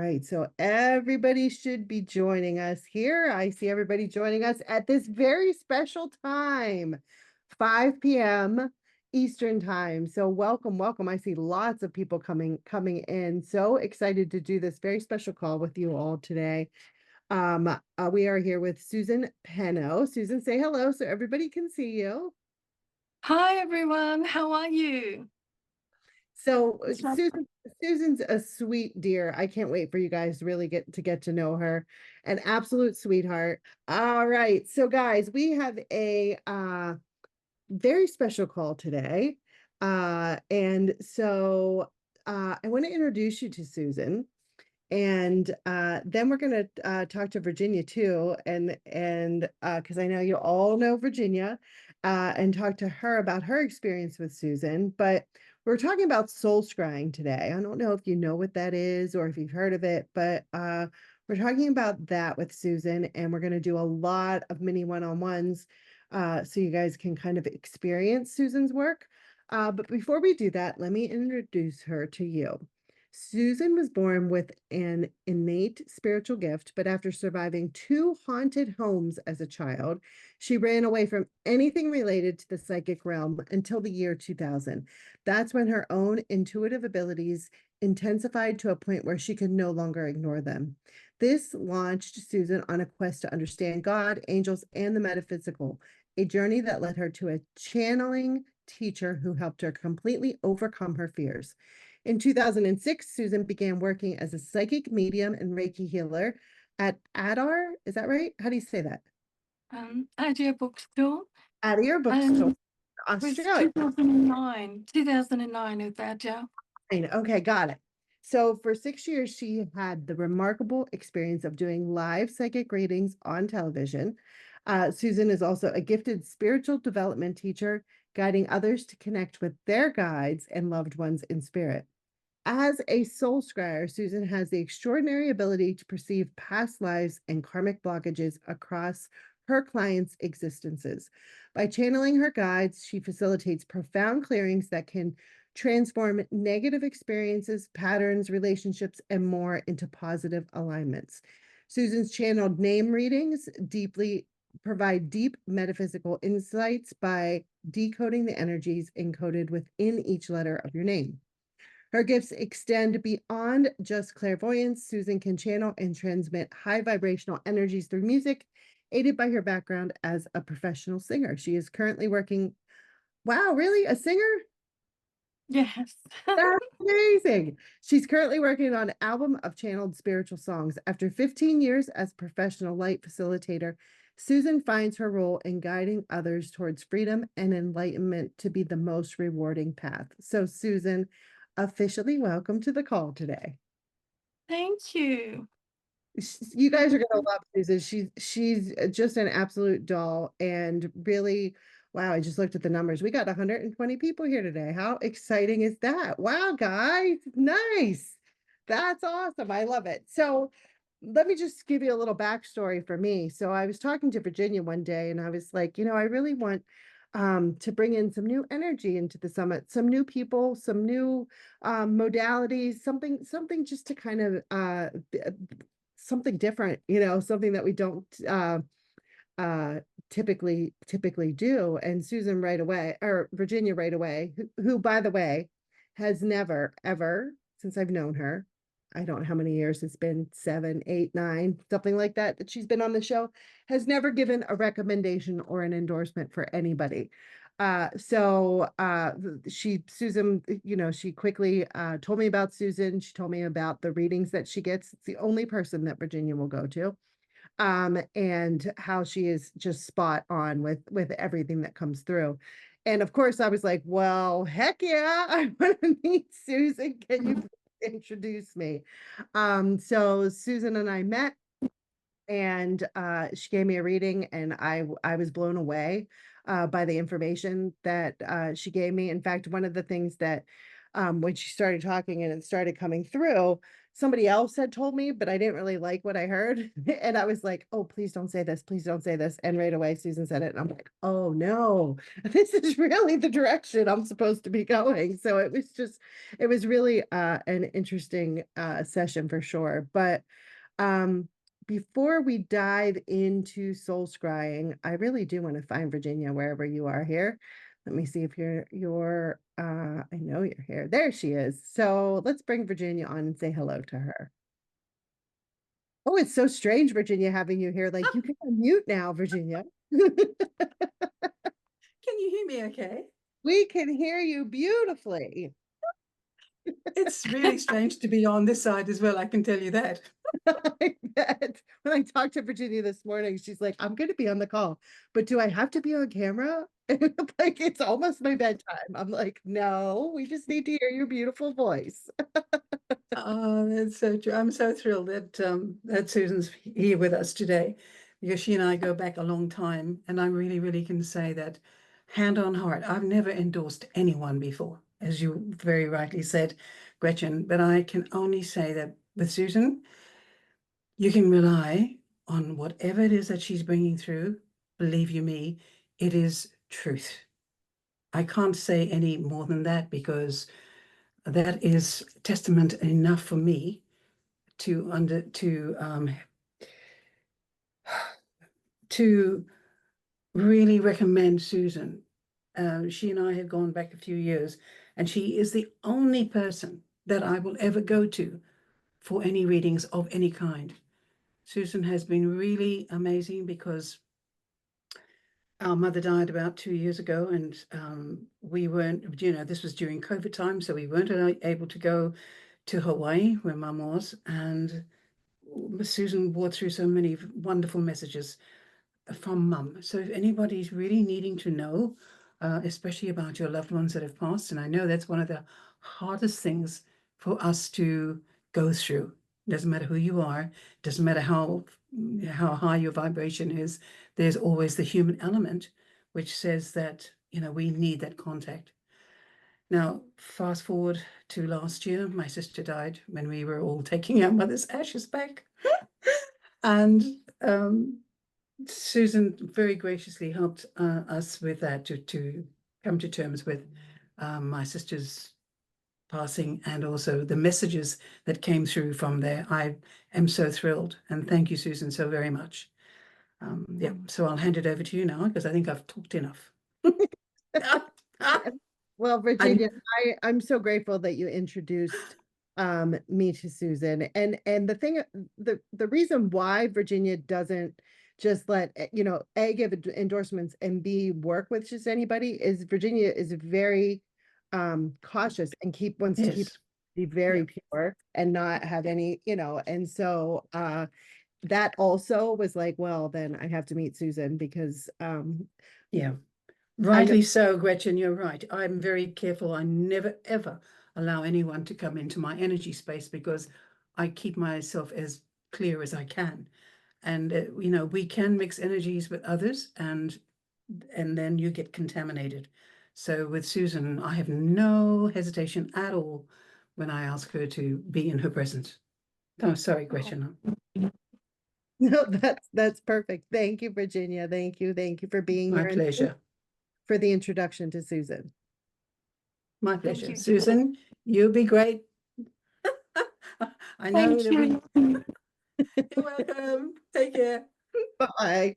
right, so everybody should be joining us here. I see everybody joining us at this very special time, 5 p.m. Eastern time. So welcome, welcome. I see lots of people coming in. So excited to do this very special call with you all today. We are here with Susan Penno. Susan, say hello so everybody can see you. Hi everyone, how are you? So It's like, Susan's a sweet dear. I can't wait for you guys to really get to know her. An absolute sweetheart. All right. So guys, we have a very special call today. And so I want to introduce you to Susan. And then we're going to talk to Virginia too, and because I know you all know Virginia, and talk to her about her experience with Susan. But we're talking about soul scrying today. I don't know if you know what that is or if you've heard of it, but we're talking about that with Susan, and we're going to do a lot of mini one-on-ones, so you guys can kind of experience Susan's work. But before we do that, let me introduce her to you. Susan was born with an innate spiritual gift, but after surviving two haunted homes as a child, she ran away from anything related to the psychic realm until the year 2000. That's when her own intuitive abilities intensified to a point where she could no longer ignore them. This launched Susan on a quest to understand God, angels, and the metaphysical, a journey that led her to a channeling teacher who helped her completely overcome her fears. In 2006, Susan began working as a psychic medium and Reiki healer at Adar. Is that right? How do you say that? Idea Bookstore. Adar Bookstore, Um, it was Australia. 2009 with Adia. Okay, got it. So for 6 years, she had the remarkable experience of doing live psychic readings on television. Susan is also a gifted spiritual development teacher, guiding others to connect with their guides and loved ones in spirit. As a soul scryer, Susan has the extraordinary ability to perceive past lives and karmic blockages across her clients' existences. By channeling her guides, she facilitates profound clearings that can transform negative experiences, patterns, relationships, and more into positive alignments. Susan's channeled name readings deeply provide deep metaphysical insights by decoding the energies encoded within each letter of your name. Her gifts extend beyond just clairvoyance. Susan can channel and transmit high vibrational energies through music, aided by her background as a professional singer. She is currently working. Wow, really? A singer? Yes. That's amazing. She's currently working on an album of channeled spiritual songs. After 15 years as professional light facilitator, Susan finds her role in guiding others towards freedom and enlightenment to be the most rewarding path. So, Susan, officially welcome to the call today. Thank you. You guys are gonna love Susan. She's just an absolute doll, and really, wow, I just looked at the numbers. We got 120 people here today. How exciting is that? Wow, guys, nice. That's awesome. I love it. So let me just give you a little backstory for me. So I was talking to Virginia one day and I was like, I really want to bring in some new energy into the summit, some new people, some new modalities, something just to kind of something different, something that we don't uh typically do. And Susan right away, or Virginia right away, who by the way has never ever since I've known her, I don't know how many years it's been, 7, 8, 9, something like that she's been on the show, has never given a recommendation or an endorsement for anybody. So Susan, she quickly told me about Susan. She told me about the readings that she gets. It's the only person that Virginia will go to, and how she is just spot on with everything that comes through. And of course, I was like, well, heck yeah, I want to meet Susan. Can you introduce me? So Susan and I met, and she gave me a reading, and I was blown away by the information that she gave me. In fact, one of the things that when she started talking and it started coming through, somebody else had told me, but I didn't really like what I heard. And I was like, oh, please don't say this. Please don't say this. And right away, Susan said it. And I'm like, oh no, this is really the direction I'm supposed to be going. So it was really an interesting session for sure. But um, before we dive into soul scrying, I really do want to find Virginia wherever you are here. Let me see if I know you're here. There she is. So let's bring Virginia on and say hello to her. Oh, it's so strange, Virginia, having you here. Like you can unmute now, Virginia. Can you hear me okay? We can hear you beautifully. It's really strange to be on this side as well, I can tell you that. I bet. When I talked to Virginia this morning, she's like, I'm going to be on the call, but do I have to be on camera? Like, it's almost my bedtime. I'm like, no, we just need to hear your beautiful voice. Oh, that's so true. I'm so thrilled that Susan's here with us today because she and I go back a long time, and I really, really can say that hand on heart, I've never endorsed anyone before, as you very rightly said, Gretchen, but I can only say that with Susan, you can rely on whatever it is that she's bringing through. Believe you me, it is truth. I can't say any more than that because that is testament enough for me to really recommend Susan. She and I have gone back a few years, and she is the only person that I will ever go to for any readings of any kind. Susan has been really amazing because our mother died about 2 years ago, and we weren't, this was during COVID time, so we weren't able to go to Hawaii where Mum was. And Susan brought through so many wonderful messages from Mum. So if anybody's really needing to know, especially about your loved ones that have passed, and I know that's one of the hardest things for us to go through. Doesn't matter who you are, doesn't matter how high your vibration is, there's always the human element, which says that, we need that contact. Now, fast forward to last year, my sister died when we were all taking our mother's ashes back. And Susan very graciously helped us with that to come to terms with my sister's passing and also the messages that came through from there. I am so thrilled, and thank you, Susan, so very much. Yeah, so I'll hand it over to you now because I think I've talked enough. Well, Virginia, I'm so grateful that you introduced me to Susan. And the reason why Virginia doesn't just let A, give endorsements, and B, work with just anybody is Virginia is very cautious and wants to keep Yes. be very Yeah. pure and not have any, and so that also was like, well, then I have to meet Susan because Yeah. I know. Rightly so, Gretchen, you're right. I'm very careful. I never, ever allow anyone to come into my energy space because I keep myself as clear as I can. And, we can mix energies with others and then you get contaminated. So with Susan, I have no hesitation at all when I ask her to be in her presence. Oh, sorry, Gretchen. No, that's perfect. Thank you, Virginia. Thank you for being My here and pleasure. for the introduction to Susan. My Thank pleasure. you. Susan, you'll be great. I know Thank that we. you. You're welcome. Take care. Bye.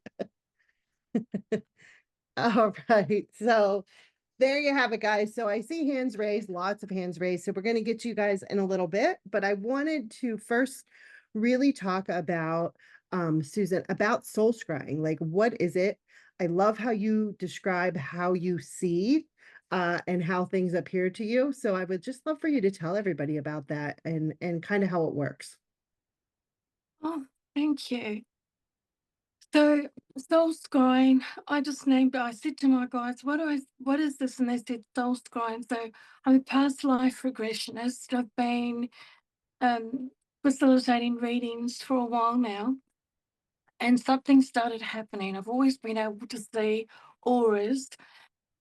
All right. So there you have it, guys. So I see hands raised, lots of hands raised. So we're going to get you guys in a little bit, but I wanted to first really talk about Susan, about soul scrying. Like, what is it? I love how you describe how you see and how things appear to you. So I would just love for you to tell everybody about that and kind of how it works. Oh, thank you. So soul scrying, I just named it. I said to my guys, what is this? And they said soul scrying. So I'm a past life regressionist. I've been facilitating readings for a while now, and something started happening. I've always been able to see auras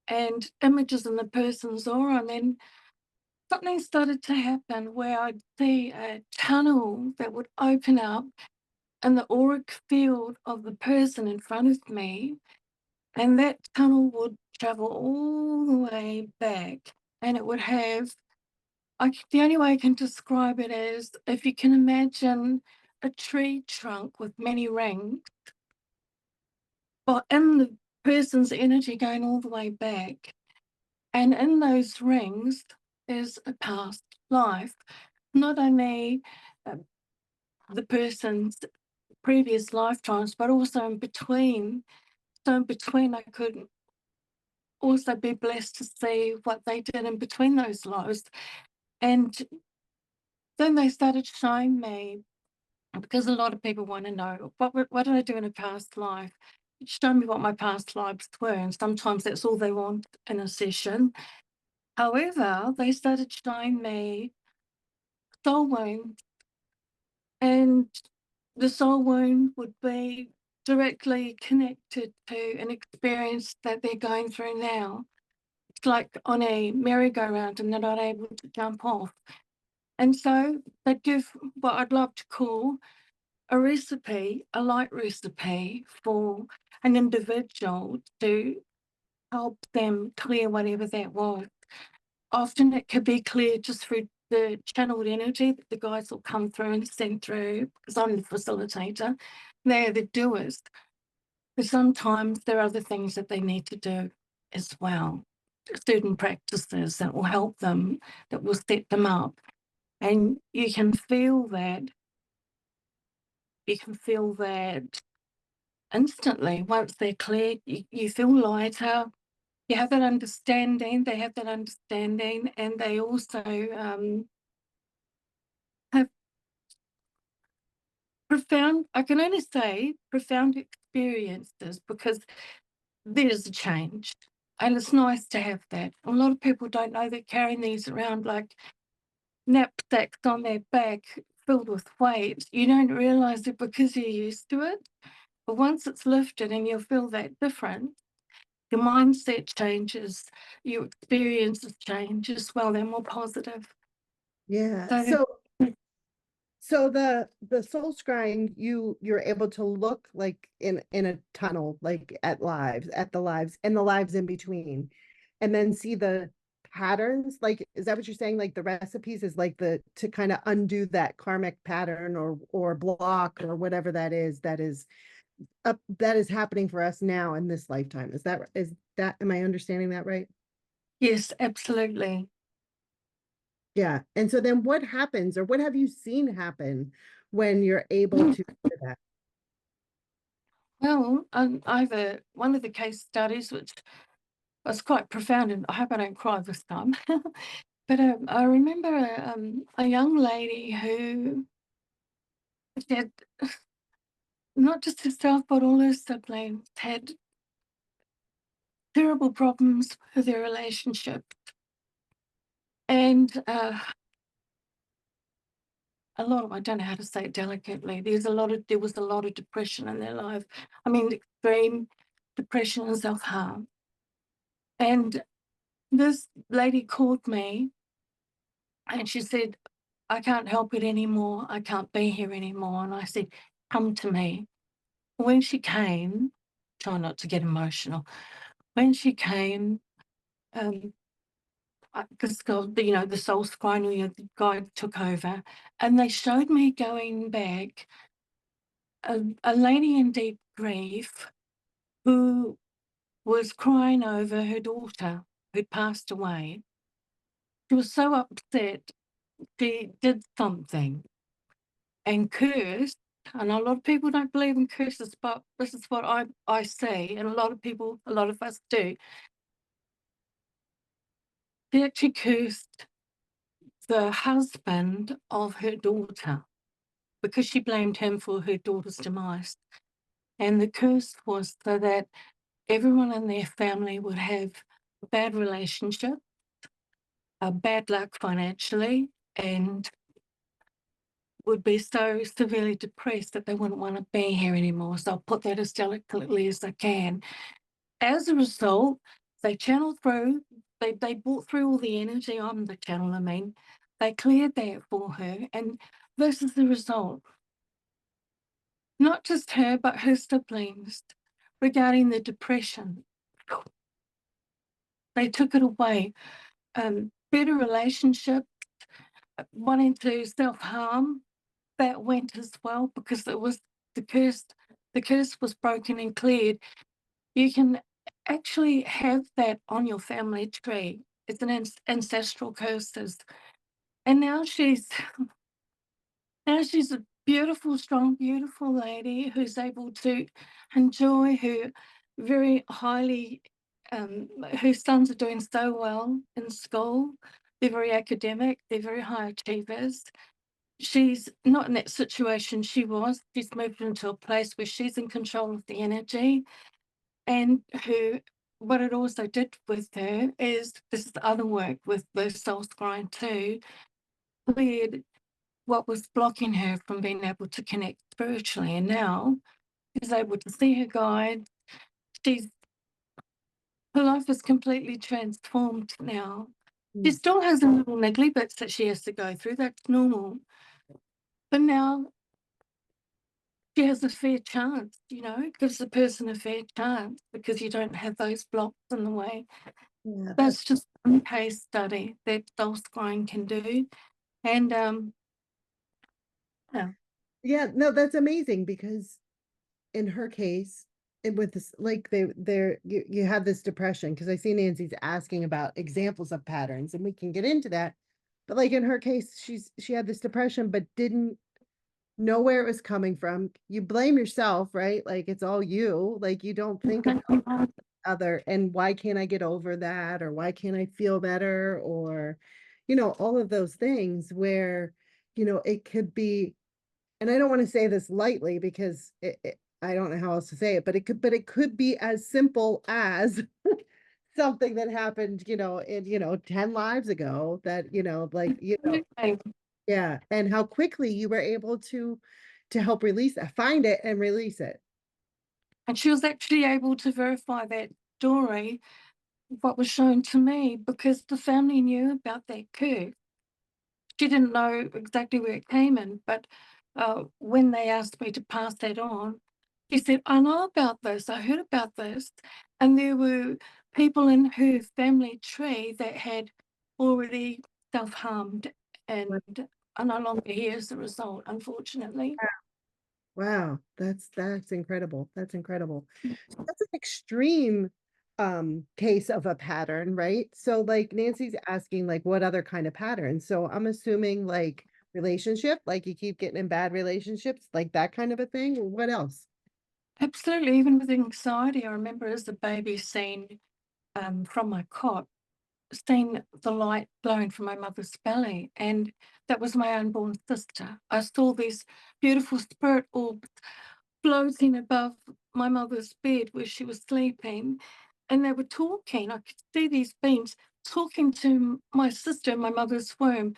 and images in the person's aura, and then something started to happen where I'd see a tunnel that would open up in the auric field of the person in front of me, and that tunnel would travel all the way back, and it would have, the only way I can describe it is if you can imagine a tree trunk with many rings, but in the person's energy going all the way back. And in those rings is a past life, not only uh, the person's previous lifetimes, but also in between. So in between, I could also be blessed to see what they did in between those lives. And then they started showing me, because a lot of people want to know, what did I do in a past life? Show me what my past lives were. And sometimes that's all they want in a session. However, they started showing me soul wounds, and the soul wound would be directly connected to an experience that they're going through now. It's like on a merry-go-round and they're not able to jump off. And so they give what I'd love to call a recipe, a light recipe for an individual to help them clear whatever that was. Often it could be cleared just through the channeled energy that the guys will come through and send through, because I'm the facilitator. They are the doers. But sometimes there are other things that they need to do as well. Certain practices that will help them, that will set them up. And you can feel that. You can feel that instantly. Once they're clear, you feel lighter. You have that understanding. They have that understanding, and they also have profound, I can only say profound experiences, because there's a change. And it's nice to have that. A lot of people don't know they're carrying these around like knapsacks on their back filled with weight. You don't realize it because you're used to it. But once it's lifted and you feel that difference, your mindset changes, your experiences change as well. They're more positive. Yeah. So So the soul scrying, you're able to look like in a tunnel, like at the lives and the lives in between, and then see the patterns. Like, is that what you're saying? Like the recipes is like the to kind of undo that karmic pattern or block or whatever that is that is happening for us now in this lifetime. Is that am I understanding that right? yes, absolutely. Yeah. And so then what happens, or what have you seen happen when you're able to do that? Well, I've one of the case studies, which was quite profound, and I hope I don't cry this time. But I remember a young lady who had, not just herself, but all her siblings had terrible problems with their relationship. And I don't know how to say it delicately, there was a lot of depression in their life. I mean, extreme depression and self-harm. And this lady called me and she said, I can't help it anymore. I can't be here anymore. And I said, come to me. When she came, try not to get emotional. When she came, this girl, the soul scrying, the guy took over, and they showed me going back a lady in deep grief who was crying over her daughter who'd passed away. She was so upset, she did something and cursed. And a lot of people don't believe in curses, but this is what I say, and a lot of us do. She actually cursed the husband of her daughter because she blamed him for her daughter's demise. And the curse was so that everyone in their family would have a bad relationship, a bad luck financially, and would be so severely depressed that they wouldn't want to be here anymore. So I'll put that as delicately as I can. As a result, they channel through they brought through all the energy. I'm the channel, I mean. They cleared that for her, and this is the result. Not just her, but her siblings, regarding the depression. They took it away. Better relationship, wanting to self-harm, that went as well, because it was the curse. The curse was broken and cleared. You can actually have that on your family tree. It's an ancestral curses. And now she's a beautiful, strong, beautiful lady who's able to enjoy her very highly. Her sons are doing so well in school. They're very academic. They're very high achievers. She's not in that situation she was. She's moved into a place where she's in control of the energy. And what it also did with her is, this is the other work with the soul scrying too, cleared what was blocking her from being able to connect spiritually. And now she's able to see her guides. She's Her life is completely transformed now. She Mm. still has a little niggly bits that she has to go through. That's normal. But now she has a fair chance, gives the person a fair chance, because you don't have those blocks in the way. Yeah, That's just one case study that soul scrying can do. And yeah, yeah, no, that's amazing because in her case, with this, like you have this depression, because I see Nancy's asking about examples of patterns, and we can get into that. But like in her case, she had this depression, but didn't know where it was coming from. You blame yourself, right? Like it's all you. Like you don't think of exactly right. other, and why can't I get over that, or why can't I feel better, or all of those things where it could be, and I don't want to say this lightly because I don't know how else to say it, but it could be as simple as something that happened, in 10 lives ago, that like Absolutely. yeah, and how quickly you were able to help release that, find it and release it. And she was actually able to verify that story, what was shown to me, because the family knew about that curse. She didn't know exactly where it came in, but when they asked me to pass that on, she said, I know about this, I heard about this. And there were people in her family tree that had already self-harmed and are no longer here as a result, unfortunately. Wow, that's incredible. That's incredible. So that's an extreme case of a pattern, right? So like Nancy's asking like what other kind of pattern. So I'm assuming like relationship, like you keep getting in bad relationships, like that kind of a thing, or what else? Absolutely. Even with anxiety, I remember as a baby seeing from my cot, seeing the light glowing from my mother's belly, and that was my unborn sister. I saw these beautiful spirit orbs floating above my mother's bed where she was sleeping, and they were talking. I could see these beings talking to my sister in my mother's womb.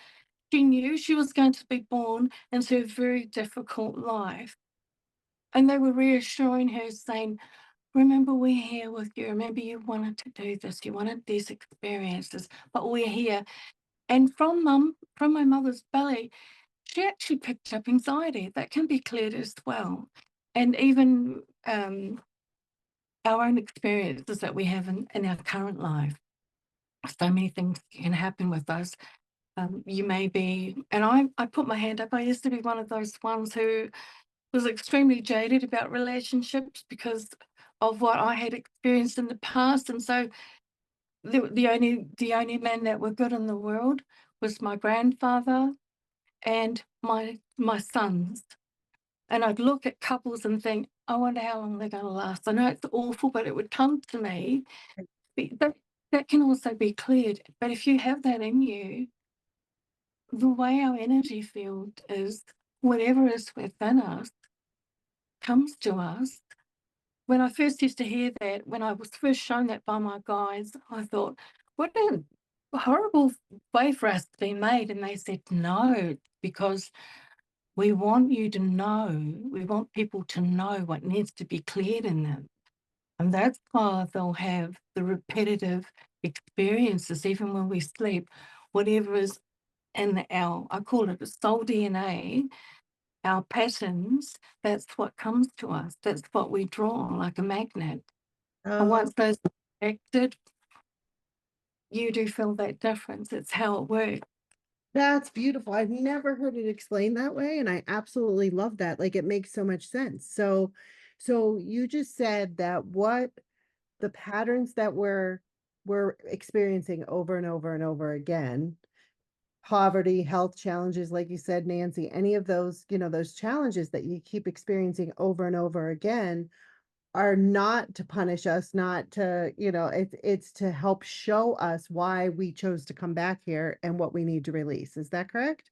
She knew she was going to be born into a very difficult life, and they were reassuring her, saying, remember, we're here with you. Remember, you wanted to do this. You wanted these experiences, but we're here. And from my mother's belly, she actually picked up anxiety. That can be cleared as well. And even our own experiences that we have in our current life. So many things can happen with us. You may be, and I put my hand up. I used to be one of those ones who was extremely jaded about relationships because of what I had experienced in the past. And so the only men that were good in the world was my grandfather and my sons. And I'd look at couples and think, I wonder how long they're going to last. I know it's awful, but it would come to me. That can also be cleared. But if you have that in you, the way our energy field is, whatever is within us comes to us. When I first used to hear that, when I was first shown that by my guides, I thought, what a horrible way for us to be made. And they said, no, because we want you to know, we want people to know what needs to be cleared in them. And that's why they'll have the repetitive experiences, even when we sleep, whatever is in our, I call it a soul DNA, our patterns, that's what comes to us. That's what we draw like a magnet. And Oh, once those are acted, you do feel that difference. It's how it works. that's beautiful. I've never heard it explained that way, and I absolutely love that. Like it makes so much sense. So you just said that what the patterns that we're experiencing over and over and over again, poverty, health challenges, like you said, Nancy, any of those, those challenges that you keep experiencing over and over again are not to punish us, not to, it's to help show us why we chose to come back here and what we need to release. Is that correct?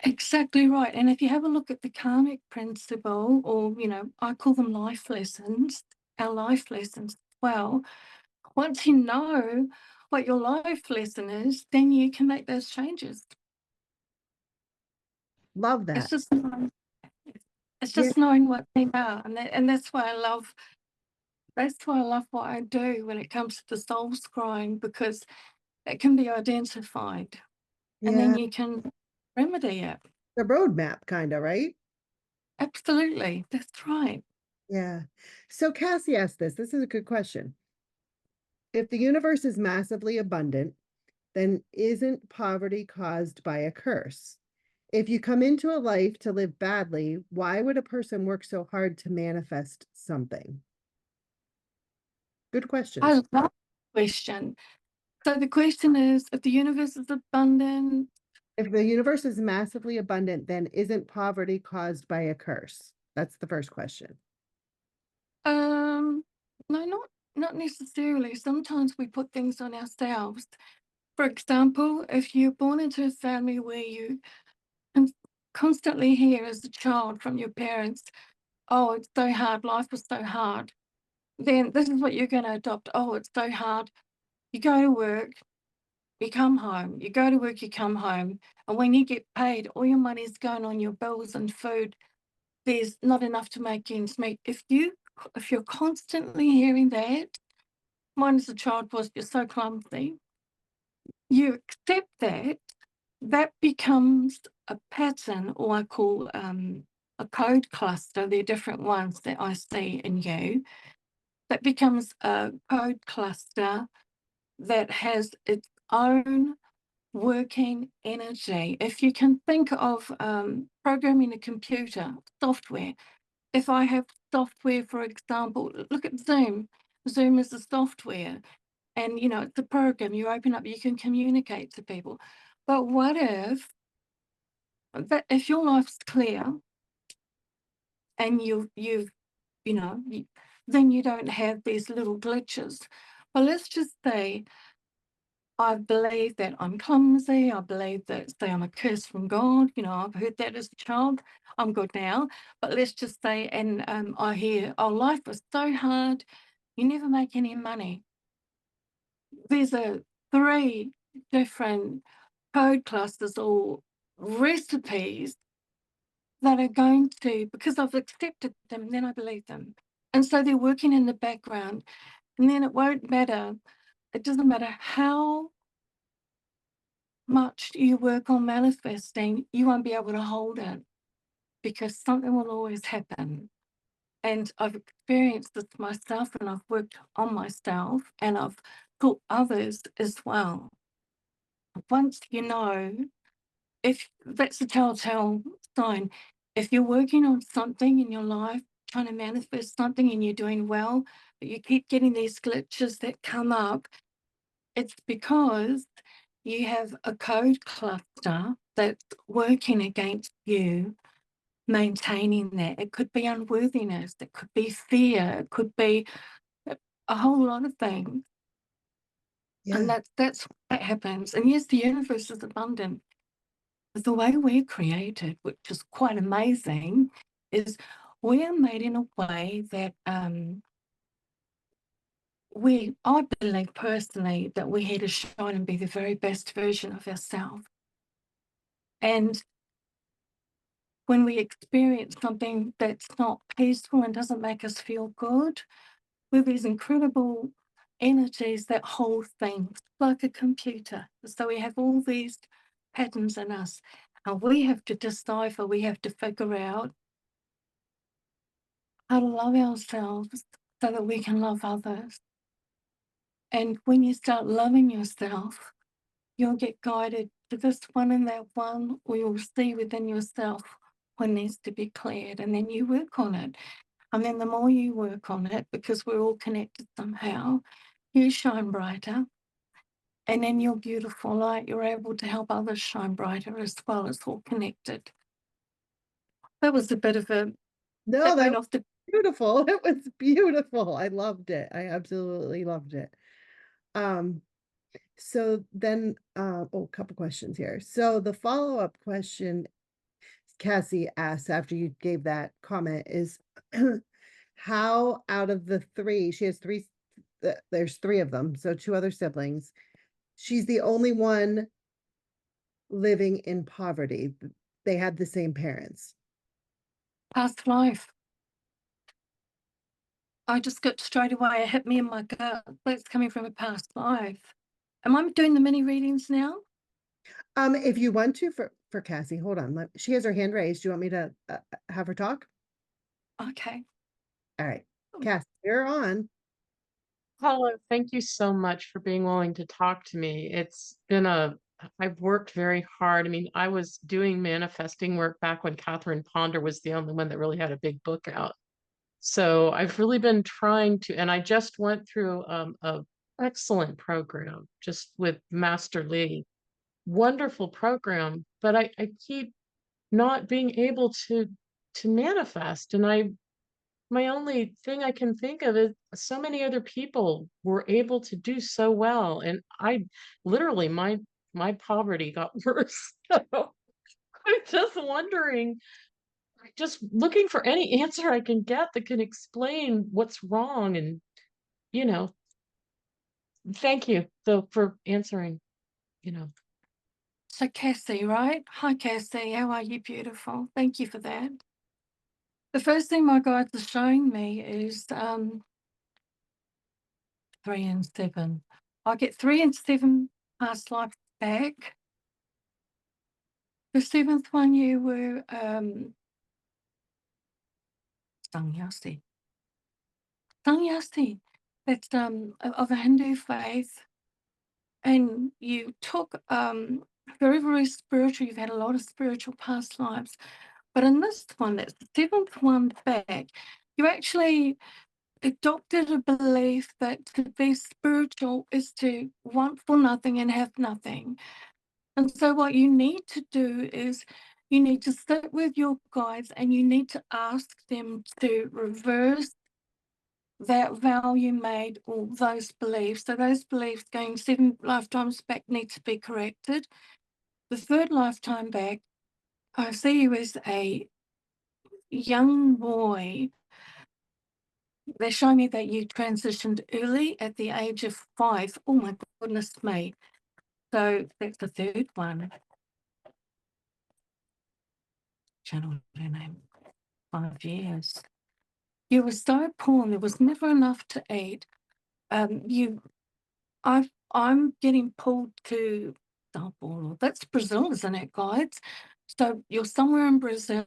Exactly right. And if you have a look at the karmic principle, or, I call them life lessons, our life lessons as well, once you know what your life lesson is, then you can make those changes. Love It's that. just knowing, it's Yeah. just knowing what they are. And that's why I love what I do when it comes to the soul scrying, because it can be identified and then Yeah. you can remedy it. The roadmap kind of, right? Absolutely. That's right. Yeah. So Cassie asked this. This is a good question. If the universe is massively abundant, then isn't poverty caused by a curse? If you come into a life to live badly, why would a person work so hard to manifest something? Good I questions. love that question. So the question is, if the universe is abundant, If the universe is massively abundant, then isn't poverty caused by a curse? That's the first question. um, no, not necessarily. Sometimes we put things on ourselves. For example, if you're born into a family where you con- constantly hear as a child from your parents, "Oh, it's so hard. Life was so hard," then this is what you're going to adopt. "Oh, it's so hard." You go to work, you come home. You go to work, you come home, and when you get paid, all your money's going on your bills and food. There's not enough to make ends meet. If you're constantly hearing that, mine as a child was, "You're so clumsy." You accept that, that becomes a pattern, or I call a code cluster. They're different ones that I see in you. That becomes a code cluster that has its own working energy. If you can think of programming a computer, software. If I have software, for example, look at Zoom. Zoom is a software, and it's a program. You open up, you can communicate to people. But what if your life's clear and then you don't have these little glitches. Well, let's just say I believe that I'm clumsy. I believe that, say, I'm a curse from God. I've heard that as a child. I'm good now. But let's just say, and I hear, "Oh, life was so hard. You never make any money." There's three different code clusters or recipes that are going to, because I've accepted them, then I believe them. And so they're working in the background. And then it won't matter. It doesn't matter how much you work on manifesting, you won't be able to hold it, because something will always happen. And I've experienced this myself, and I've worked on myself, and I've taught others as well. Once if that's a telltale sign, if you're working on something in your life, trying to manifest something, and you're doing well, but you keep getting these glitches that come up, it's because you have a code cluster that's working against you maintaining that. It could be unworthiness, it could be fear, it could be a whole lot of things. And Yeah. that's what happens. And yes, the universe is abundant. The way we're created, which is quite amazing, is we're made in a way that I believe personally that we're here to shine and be the very best version of ourselves. And when we experience something that's not peaceful and doesn't make us feel good, we're these incredible energies that hold things like a computer. So we have all these patterns in us, and we have to decipher, we have to figure out how to love ourselves so that we can love others. And when you start loving yourself, you'll get guided to this one and that one, or you'll see within yourself what needs to be cleared, and then you work on it. And then the more you work on it, because we're all connected somehow, you shine brighter. And in your beautiful light, you're able to help others shine brighter as well. It's all connected. That was a bit of a, No, that that went was off the, beautiful. It was beautiful. I loved it. I absolutely loved it. Um, so then, oh, a couple questions here. So the follow-up question Cassie asked after you gave that comment is how out of the three, she has three, there's three of them, so two other siblings. She's the only one living in poverty. They had the same parents. past life. I just got straight away, it hit me in my gut. That's coming from a past life. Am I doing the mini readings now? If you want to for Cassie, hold on. She has her hand raised. Do you want me to have her talk? Okay. All right, Cassie, you're on. Hello, thank you so much for being willing to talk to me. I've worked very hard. I mean, I was doing manifesting work back when Catherine Ponder was the only one that really had a big book out. So I've really been trying to, and I just went through a excellent program just with Master Lee. Wonderful program, but I keep not being able to manifest. And my only thing I can think of is so many other people were able to do so well. And I literally, my poverty got worse. So I'm just wondering, just looking for any answer I can get that can explain what's wrong. And, you know, thank you though for answering, you know. So Cassie, right? Hi Cassie, how are you? Beautiful. Thank you for that. The first thing my guides are showing me is 3 and 7. I get 3 and 7 past lives back. The 7th one you were sannyasi. Sannyasi. That's of a Hindu faith. And you took very, very spiritual, you've had a lot of spiritual past lives. But in this one, that's the 7th one back, you actually adopted a belief that to be spiritual is to want for nothing and have nothing. And so what you need to do is you need to sit with your guides and you need to ask them to reverse that vow you made or those beliefs. So those beliefs going 7 lifetimes back need to be corrected. The 3rd lifetime back, I see you as a young boy. They're showing me that you transitioned early at the age of 5. Oh my goodness me. So that's the 3rd one. Channel her name. 5 years. You were so poor and there was never enough to eat. I'm getting pulled to Sao Paulo. That's Brazil, isn't it, guys? So you're somewhere in Brazil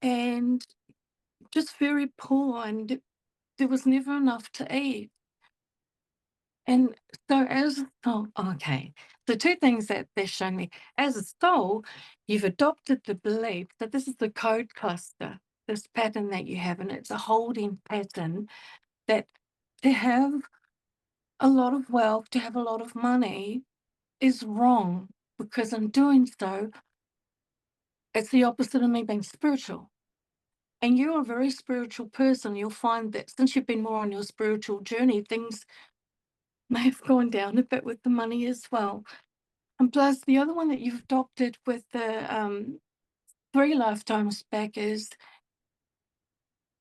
and just very poor and there was never enough to eat. And so okay. The 2 things that they're showing me, as a soul, you've adopted the belief that this is the code cluster, this pattern that you have, and it's a holding pattern that to have a lot of wealth, to have a lot of money is wrong, because in doing so, it's the opposite of me being spiritual. And you're a very spiritual person. You'll find that since you've been more on your spiritual journey, things may have gone down a bit with the money as well. And plus, the other one that you've adopted with the 3 lifetimes back is,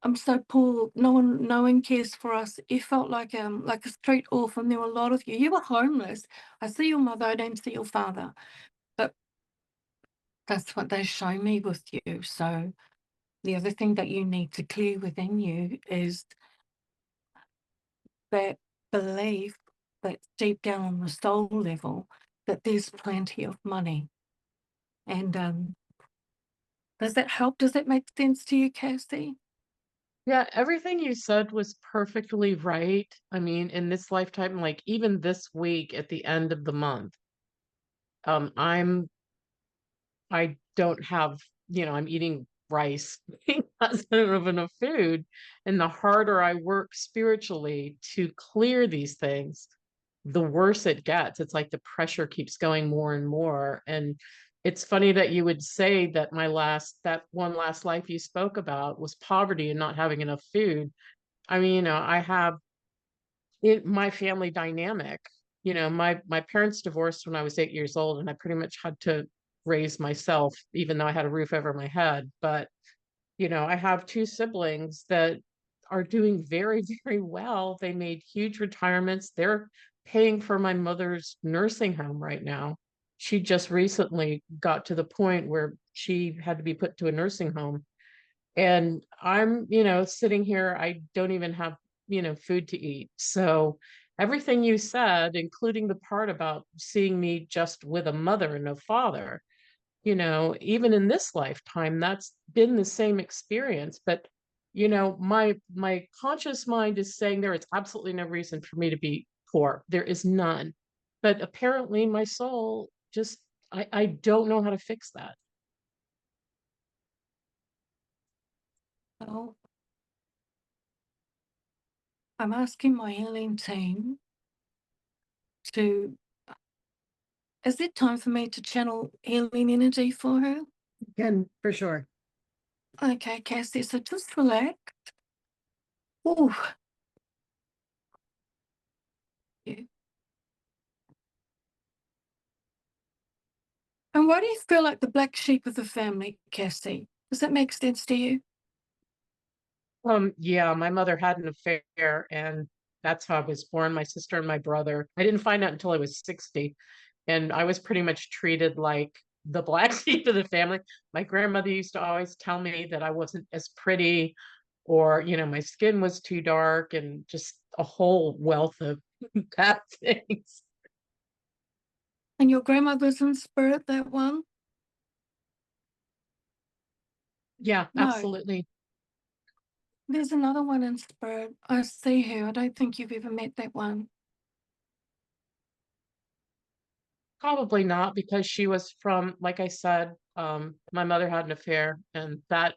I'm so poor, no one cares for us. You felt like a street orphan. There were a lot of you. You were homeless. I see your mother, I don't see your father. But that's what they show me with you. So the other thing that you need to clear within you is that belief that's deep down on the soul level that there's plenty of money. And does that help? Does that make sense to you, Cassie? Yeah, everything you said was perfectly right. I mean, in this lifetime, like even this week at the end of the month, um, I'm I don't have, I'm eating rice because I don't have enough food. And the harder I work spiritually to clear these things, the worse it gets. It's like the pressure keeps going more and more. And it's funny that you would say that that one last life you spoke about was poverty and not having enough food. I mean, I have my family dynamic. My parents divorced when I was 8 years old, and I pretty much had to raise myself, even though I had a roof over my head. But I have two siblings that are doing very, very well. They made huge retirements. They're paying for my mother's nursing home right now. She just recently got to the point where she had to be put to a nursing home. And I'm, sitting here, I don't even have, food to eat. So everything you said, including the part about seeing me just with a mother and no father, even in this lifetime, that's been the same experience. But, my conscious mind is saying there is absolutely no reason for me to be poor. There is none. But apparently my soul just, I don't know how to fix that. Well, I'm asking my healing team to, is it time for me to channel healing energy for her? Again, for sure. Okay, Cassie, so just relax. Ooh. Yeah. And why do you feel like the black sheep of the family, Cassie? Does that make sense to you? Yeah, my mother had an affair, and that's how I was born, my sister and my brother. I didn't find out until I was 60, and I was pretty much treated like the black sheep of the family. My grandmother used to always tell me that I wasn't as pretty, or, my skin was too dark, and just a whole wealth of bad things. And your grandmother's in spirit, that one? Yeah, No, absolutely. there's another one in spirit. I see her. I don't think you've ever met that one. Probably not, because she was from, like I said, my mother had an affair, and that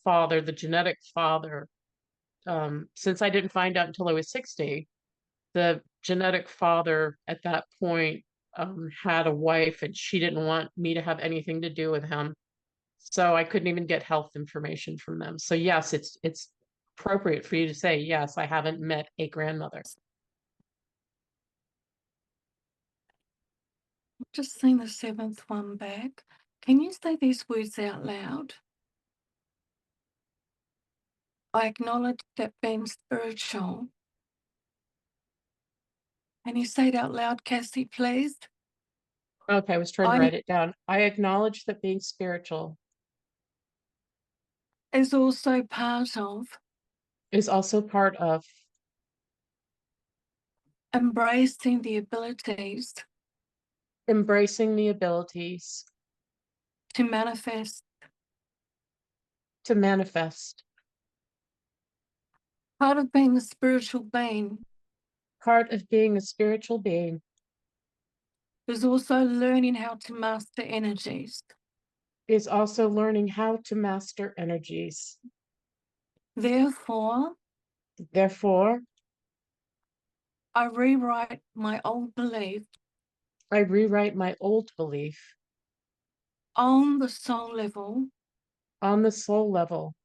father, the genetic father, since I didn't find out until I was 60, the genetic father at that point had a wife, and she didn't want me to have anything to do with him. So I couldn't even get health information from them. So yes, it's appropriate for you to say, yes, I haven't met a grandmother. Just seen the seventh one back. Can you say these words out loud? I acknowledge that being spiritual. And you say it out loud, Cassie, please. Okay, I was trying to I write it down. I acknowledge that being spiritual is also part of is also part of embracing the abilities embracing the abilities to manifest. to manifest. Part of being a spiritual being Part of being a spiritual being is also learning how to master energies. is also learning how to master energies. Therefore, Therefore, I rewrite my old belief I rewrite my old belief on the soul level. on the soul level.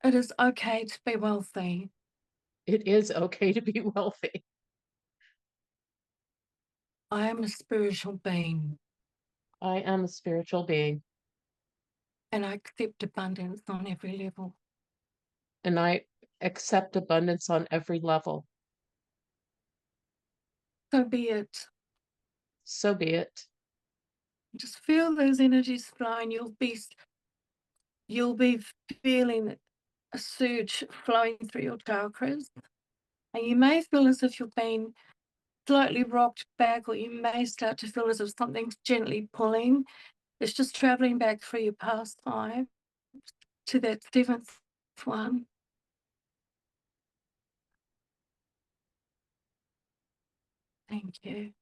It is okay to be wealthy. It is okay to be wealthy. I am a spiritual being I am a spiritual being, and I accept abundance on every level. and I accept abundance on every level. So be it. So be it. Just feel those energies flowing. You'll be feeling a surge flowing through your chakras. And you may feel as if you're being slightly rocked back, or you may start to feel as if something's gently pulling. It's just traveling back through your past life to that seventh one. Thank you.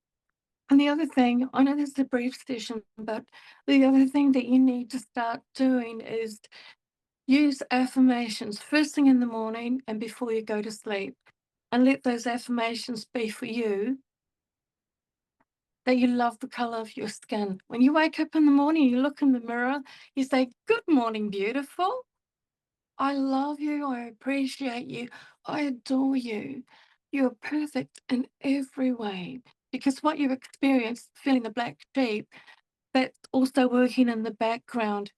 And the other thing, I know this is a brief session, but the other thing that you need to start doing is use affirmations first thing in the morning and before you go to sleep. And let those affirmations be for you, that you love the color of your skin. When you wake up in the morning, you look in the mirror, you say, "Good morning, beautiful. I love you. I appreciate you. I adore you. You're perfect in every way." Because what you've experienced, feeling the black sheep, that's also working in the background,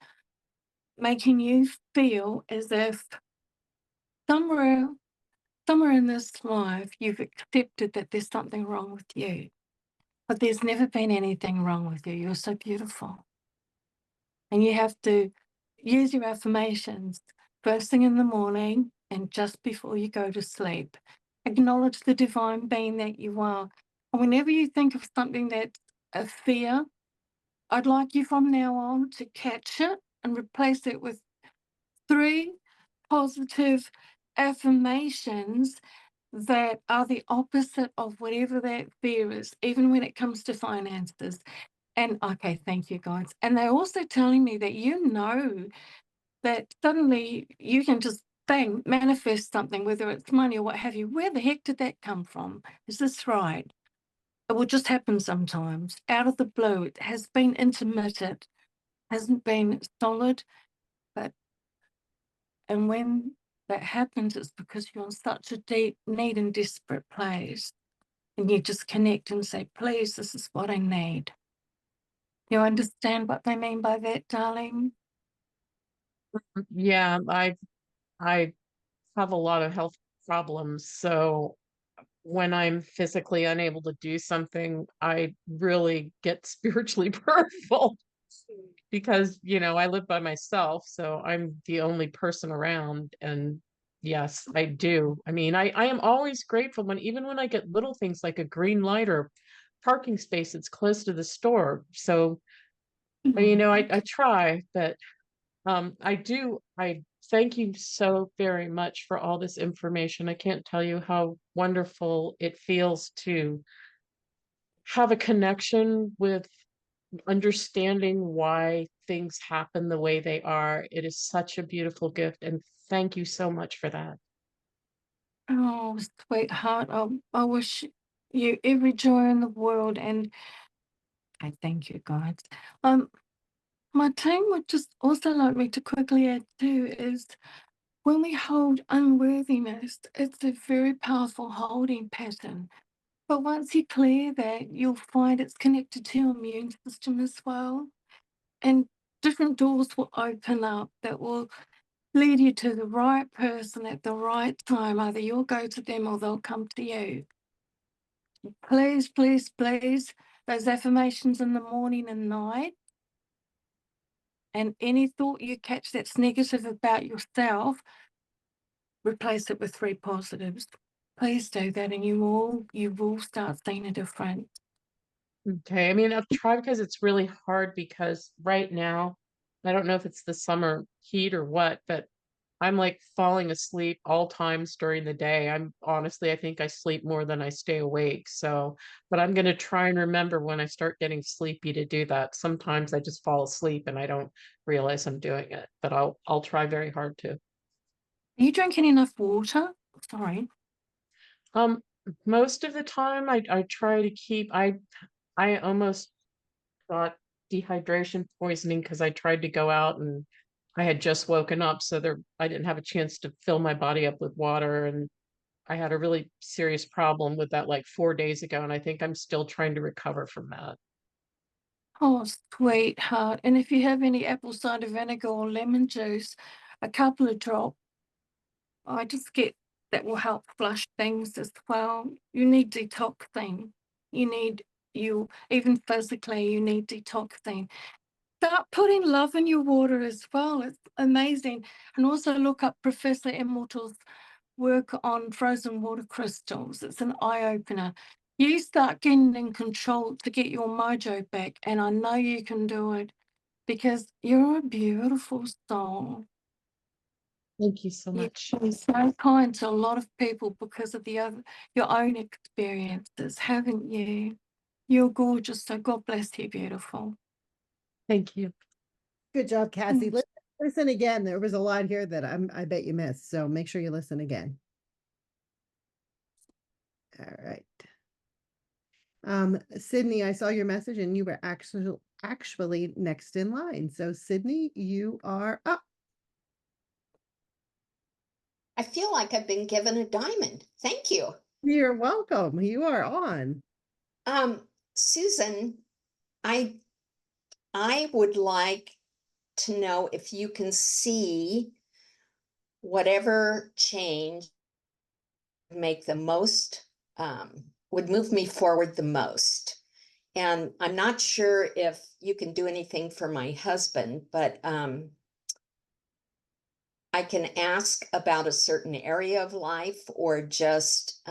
making you feel as if somewhere, somewhere in this life, you've accepted that there's something wrong with you. But there's never been anything wrong with you. You're so beautiful. And you have to use your affirmations first thing in the morning and just before you go to sleep. Acknowledge the divine being that you are. And whenever you think of something that's a fear, I'd like you from now on to catch it and replace it with 3 positive affirmations that are the opposite of whatever that fear is, even when it comes to finances. And okay, thank you, guys. And they're also telling me that that suddenly you can just bang, manifest something, whether it's money or what have you. Where the heck did that come from? Is this right? It will just happen sometimes, out of the blue. It has been intermittent, hasn't been solid, but and when that happens, it's because you're in such a deep need and desperate place. And you just connect and say, "Please, this is what I need." You understand what they mean by that, darling? Yeah, I have a lot of health problems, so when I'm physically unable to do something, I really get spiritually hurtful because, I live by myself, so I'm the only person around. And yes, I do. I mean, I am always grateful even when I get little things like a green light or parking space that's close to the store. So, I try, but I thank you so very much for all this information. I can't tell you how wonderful it feels to have a connection with understanding why things happen the way they are. It is such a beautiful gift, and thank you so much for that. Oh, sweetheart, I wish you every joy in the world, and I thank you, guys. Um, my team would just also like me to quickly add too is when we hold unworthiness, it's a very powerful holding pattern. But once you clear that, you'll find it's connected to your immune system as well, and different doors will open up that will lead you to the right person at the right time. Either you'll go to them or they'll come to you. Please, please, please, those affirmations in the morning and night, and any thought you catch that's negative about yourself, replace it with 3 positives. Please do that, and you will start seeing a difference. Okay. I mean, I've tried because it's really hard because right now, I don't know if it's the summer heat or what, but I'm like falling asleep all times during the day. I think I sleep more than I stay awake. So, but I'm going to try and remember when I start getting sleepy to do that. Sometimes I just fall asleep and I don't realize I'm doing it, but I'll try very hard to. Are you drinking enough water? Sorry. Um, Most of the time I try to I almost got dehydration poisoning because I tried to go out and I had just woken up, so I didn't have a chance to fill my body up with water, and I had a really serious problem with that like 4 days ago, and I think I'm still trying to recover from that. Oh, sweetheart. And if you have any apple cider vinegar or lemon juice, a couple of drops, I just get that will help flush things as well. You need detoxing. You need even physically, you need detoxing. start putting love in your water as well. It's amazing. And also look up Professor Immortal's work on frozen water crystals. It's an eye-opener. You start getting in control to get your mojo back, and I know you can do it because you're a beautiful soul. Thank you so You've much. been so kind to a lot of people because of your own experiences, haven't you? You're gorgeous, so God bless you, beautiful. Thank you. Good job, Cassie. Mm. Listen again. There was a lot here that I bet you missed. So make sure you listen again. All right. Sydney, I saw your message and you were actually next in line. So Sydney, you are up. I feel like I've been given a diamond. Thank you. You're welcome. You are on. Susan, I would like to know if you can see whatever change make the most, would move me forward the most. And I'm not sure if you can do anything for my husband, but I can ask about a certain area of life, or just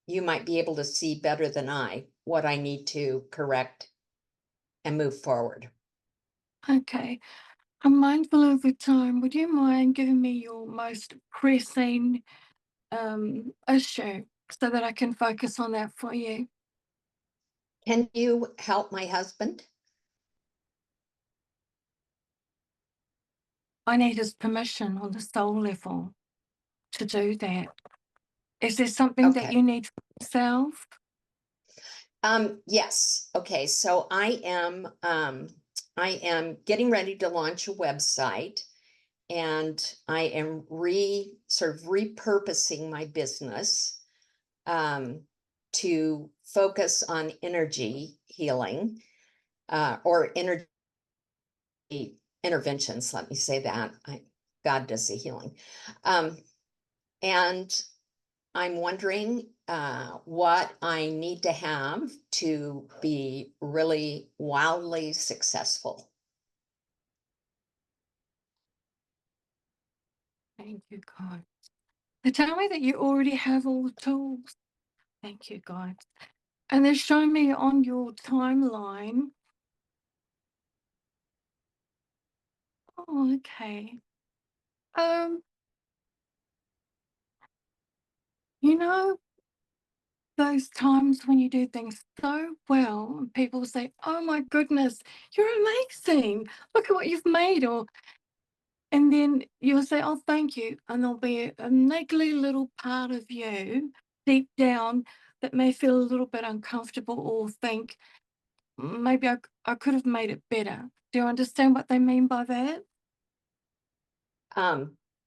you might be able to see better than I what I need to correct and move forward. Okay. I'm mindful of the time. Would you mind giving me your most pressing issue so that I can focus on that for you? Can you help my husband? I need his permission on the soul level to do that. Is there something that Okay. you need for yourself? Yes. Okay. So I am getting ready to launch a website, and I am sort of repurposing my business to focus on energy healing, or energy interventions. Let me say that. God does the healing. And I'm wondering what I need to have to be really wildly successful. Thank you, God. They tell me that you already have all the tools. Thank you, God. And they're showing me on your timeline. Oh, okay. You know, those times when you do things so well, and people say, "Oh my goodness, you're amazing. Look at what you've made," and then you'll say, "Oh, thank you," and there'll be a niggly little part of you deep down that may feel a little bit uncomfortable or think, maybe I could have made it better. Do you understand what they mean by that?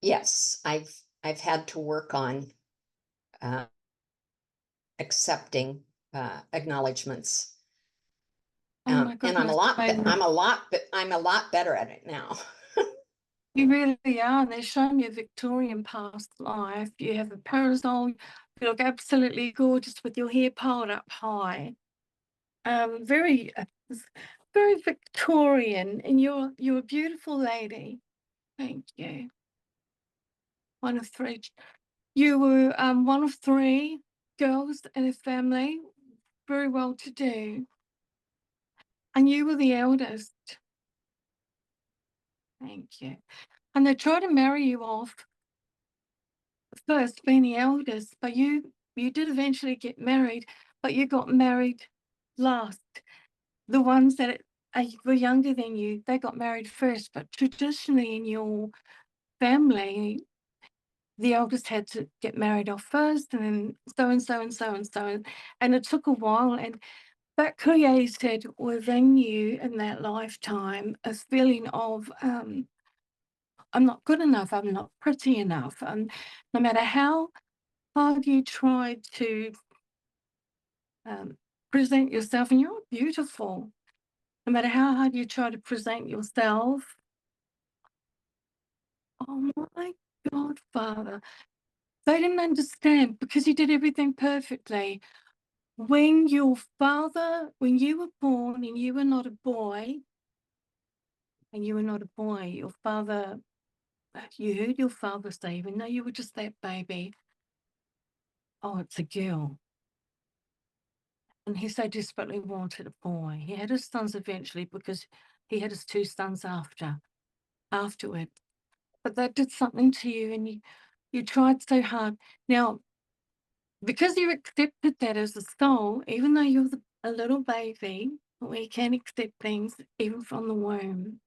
Yes, I've had to work on accepting acknowledgments. Oh my And I'm goodness, baby. I'm a lot better at it now. You really are. And they're showing you a Victorian past life. You have a parasol. You look absolutely gorgeous with your hair piled up high. Very, very Victorian. And you're a beautiful lady. Thank you. One of three. You were one of three girls in a family, very well to do. And you were the eldest. Thank you. And they tried to marry you off first, being the eldest, but you did eventually get married, but you got married last. The ones that were younger than you, they got married first, but traditionally in your family, the eldest had to get married off first, and then so and so and so and so, and it took a while, and that created within you in that lifetime a feeling of I'm not good enough, I'm not pretty enough, and no matter how hard you try to present yourself, and you're beautiful, no matter how hard you try to present yourself. Oh my God, Father. They didn't understand because you did everything perfectly. When your father, when you were born and you were not a boy, and you were not a boy, your father, you heard your father say, even though you were just that baby, oh, it's a girl. And he so desperately wanted a boy. He had his sons eventually because he had his 2 sons afterward. But that did something to you, and you tried so hard. Now, because you accepted that as a soul, even though you're a little baby, we can accept things even from the womb.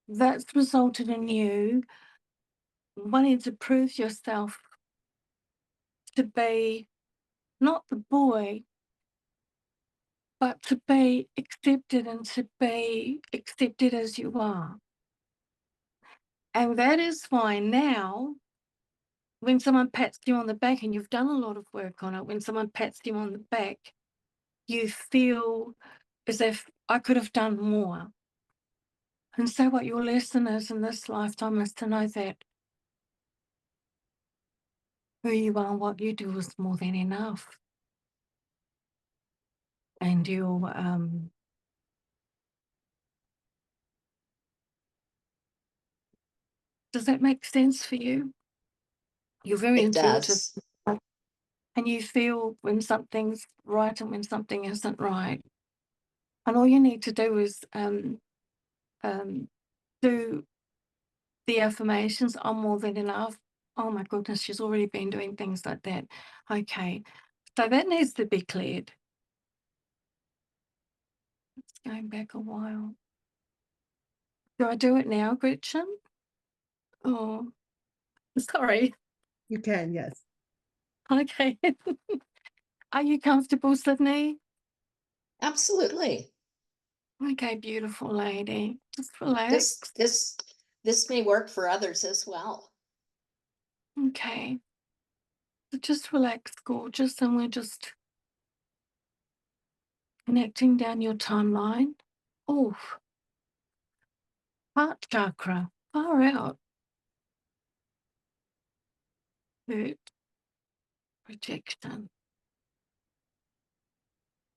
That's resulted in you wanting to prove yourself to be not the boy, but to be accepted and to be accepted as you are. And that is why now, when someone pats you on the back, and you've done a lot of work on it, when someone pats you on the back, you feel as if I could have done more. And so what your lesson is in this lifetime is to know that who you are and what you do is more than enough. And you'll does that make sense for you? You're very It intuitive, does. and you feel when something's right and when something isn't right. And all you need to do is do the affirmations, I'm more than enough. Oh my goodness, she's already been doing things like that. Okay, so that needs to be cleared. It's going back a while. Do I do it now, Gretchen? Oh, sorry. You can, yes. Okay. Are you comfortable, Sydney? Absolutely. Okay, beautiful lady. Just relax. This may work for others as well. Okay. So just relax, gorgeous, and we're just connecting down your timeline. Oh, heart chakra, far out. Hurt, rejection.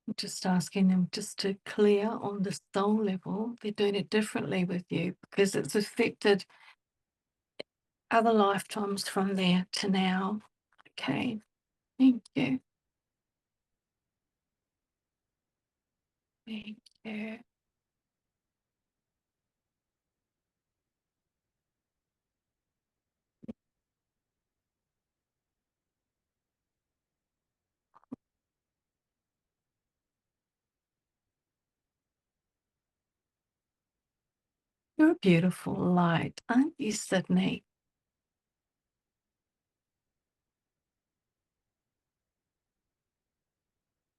I'm just asking them just to clear on the soul level. They're doing it differently with you because it's affected other lifetimes from there to now. Okay, thank you. Thank you. You're a beautiful light, aren't you, Sydney?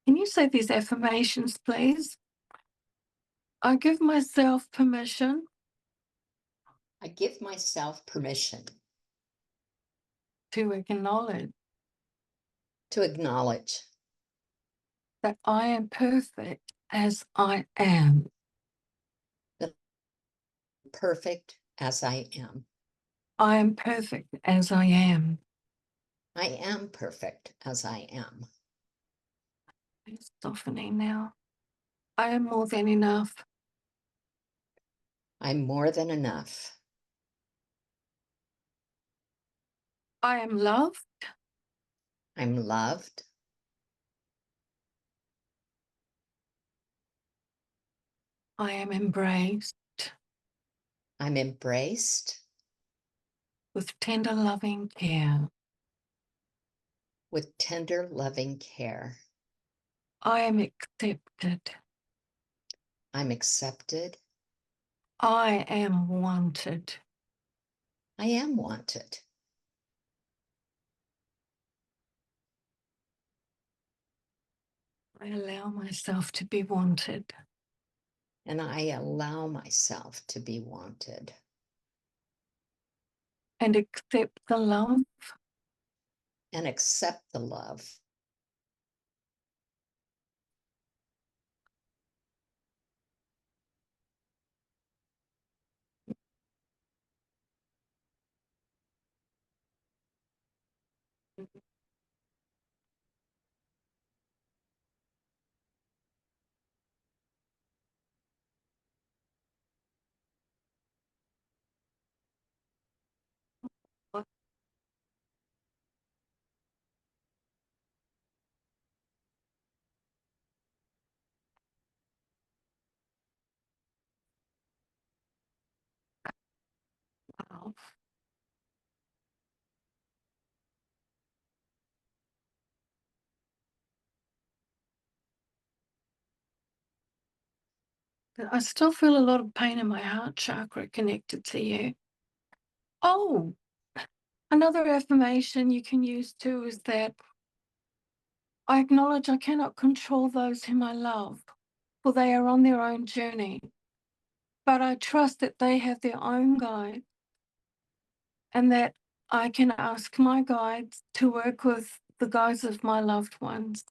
Can you say these affirmations, please? I give myself permission I give myself permission to acknowledge to acknowledge that I am perfect as I am. perfect as I am. I am perfect as I am. I am perfect as I am. It's softening now. I am more than enough. I'm more than enough. I am loved. I'm loved. I am embraced I'm embraced with tender, loving care. with tender, loving care. I am accepted. I'm accepted. I am wanted. I am wanted. I allow myself to be wanted. And I allow myself to be wanted. And accept the love And accept the love I still feel a lot of pain in my heart chakra connected to you. Oh, another affirmation you can use too is that I acknowledge I cannot control those whom I love, for they are on their own journey. But I trust that they have their own guide and that I can ask my guides to work with the guides of my loved ones.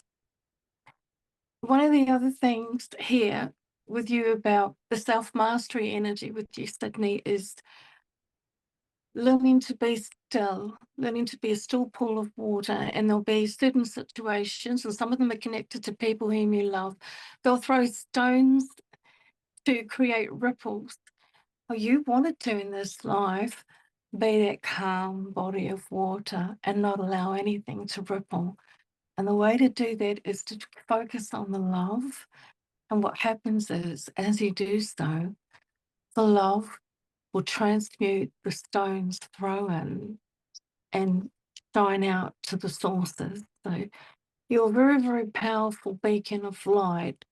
One of the other things here with you about the self-mastery energy with you, Sydney, is learning to be still, learning to be a still pool of water. And there'll be certain situations, and some of them are connected to people whom you love. They'll throw stones to create ripples. Well, you wanted to in this life be that calm body of water and not allow anything to ripple. And the way to do that is to focus on the love. And what happens is, as you do so, the love will transmute the stones thrown and shine out to the sources. So you're a very, very powerful beacon of light.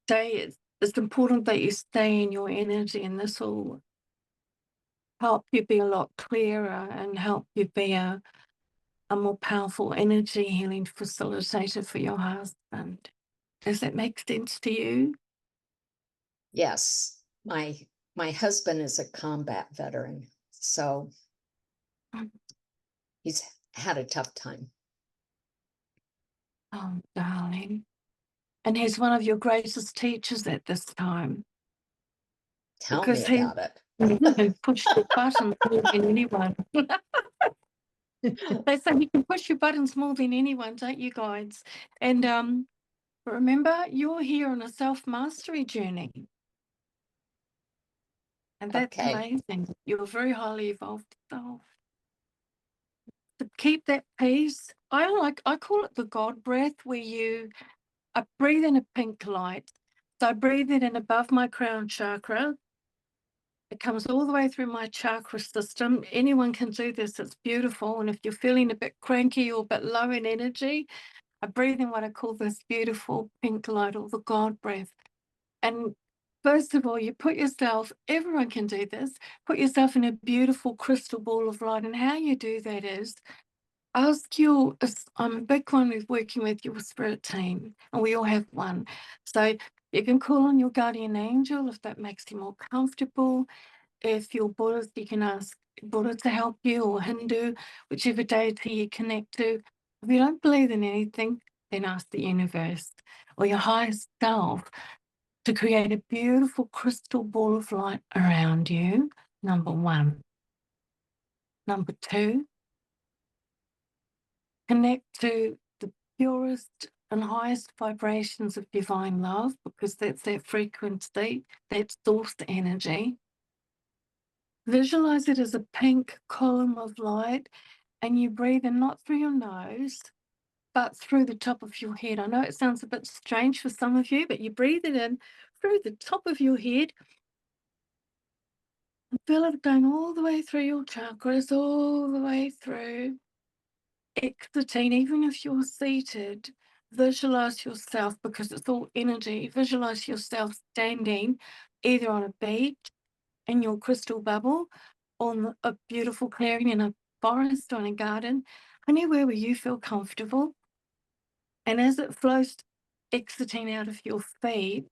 It's important that you stay in your energy, and this will help you be a lot clearer and help you be a more powerful energy healing facilitator for your husband. Does that make sense to you? Yes, my husband is a combat veteran, so Mm. he's had a tough time. Oh, darling. And he's one of your greatest teachers at this time. Tell me Because he about it. can push your buttons more than anyone. They say he can push your buttons more than anyone, don't you guys? And remember, you're here on a self-mastery journey. And that's Okay. amazing. You're a very highly evolved self. To keep that peace, I call it the God breath, where I breathe in a pink light. So I breathe it in above my crown chakra. It comes all the way through my chakra system. Anyone can do this. It's beautiful. And if you're feeling a bit cranky or a bit low in energy, I breathe in what I call this beautiful pink light, or the God breath. And first of all, you put yourself, everyone can do this, put yourself in a beautiful crystal ball of light. And how you do that is ask I'm a big one with working with your spirit team, and we all have one. So you can call on your guardian angel if that makes you more comfortable. If you're Buddhist, you can ask Buddha to help you, or Hindu, whichever deity you connect to. If you don't believe in anything, then ask the universe or your highest self to create a beautiful crystal ball of light around you, number one. Number two, connect to the purest and highest vibrations of divine love, because that's that frequency, that source energy. Visualize it as a pink column of light, and you breathe in not through your nose, but through the top of your head. I know it sounds a bit strange for some of you, but you breathe it in through the top of your head and feel it going all the way through your chakras, all the way through. Exiting, even if you're seated, visualize yourself, because it's all energy. Visualize yourself standing either on a beach, in your crystal bubble, on a beautiful clearing in a forest, or in a garden, anywhere where you feel comfortable. And as it flows, exiting out of your feet,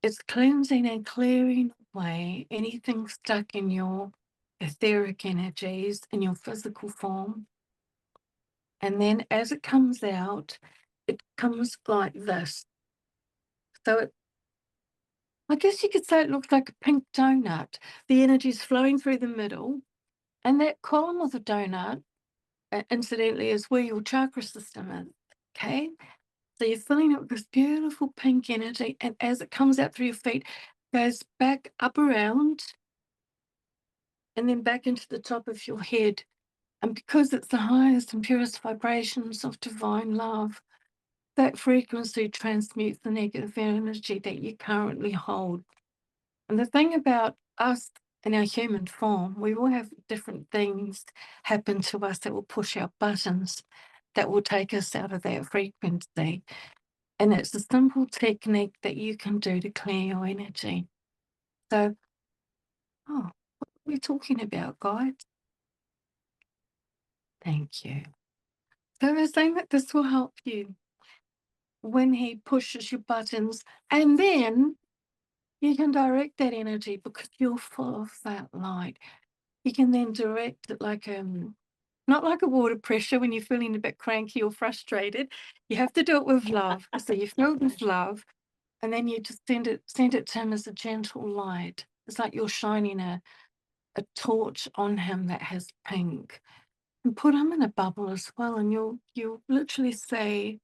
it's cleansing and clearing away anything stuck in your etheric energies, in your physical form. And then as it comes out, it comes like this. So I guess you could say it looks like a pink donut. The energy is flowing through the middle, and that column of the donut, incidentally, is where your chakra system is. Okay, so you're filling it with this beautiful pink energy, and as it comes out through your feet, goes back up around, and then back into the top of your head. And because it's the highest and purest vibrations of divine love, that frequency transmutes the negative energy that you currently hold. And the thing about us in our human form, we will have different things happen to us that will push our buttons, that will take us out of that frequency. And it's a simple technique that you can do to clear your energy. So, oh, what are we talking about, guys? Thank you. So we're saying that this will help you when he pushes your buttons, and then you can direct that energy because you're full of that light. You can then direct it like not like a water pressure when you're feeling a bit cranky or frustrated. You have to do it with love. So you fill it with love, and then you just send it to him as a gentle light. It's like you're shining a torch on him that has pink, and put him in a bubble as well. And you'll literally say,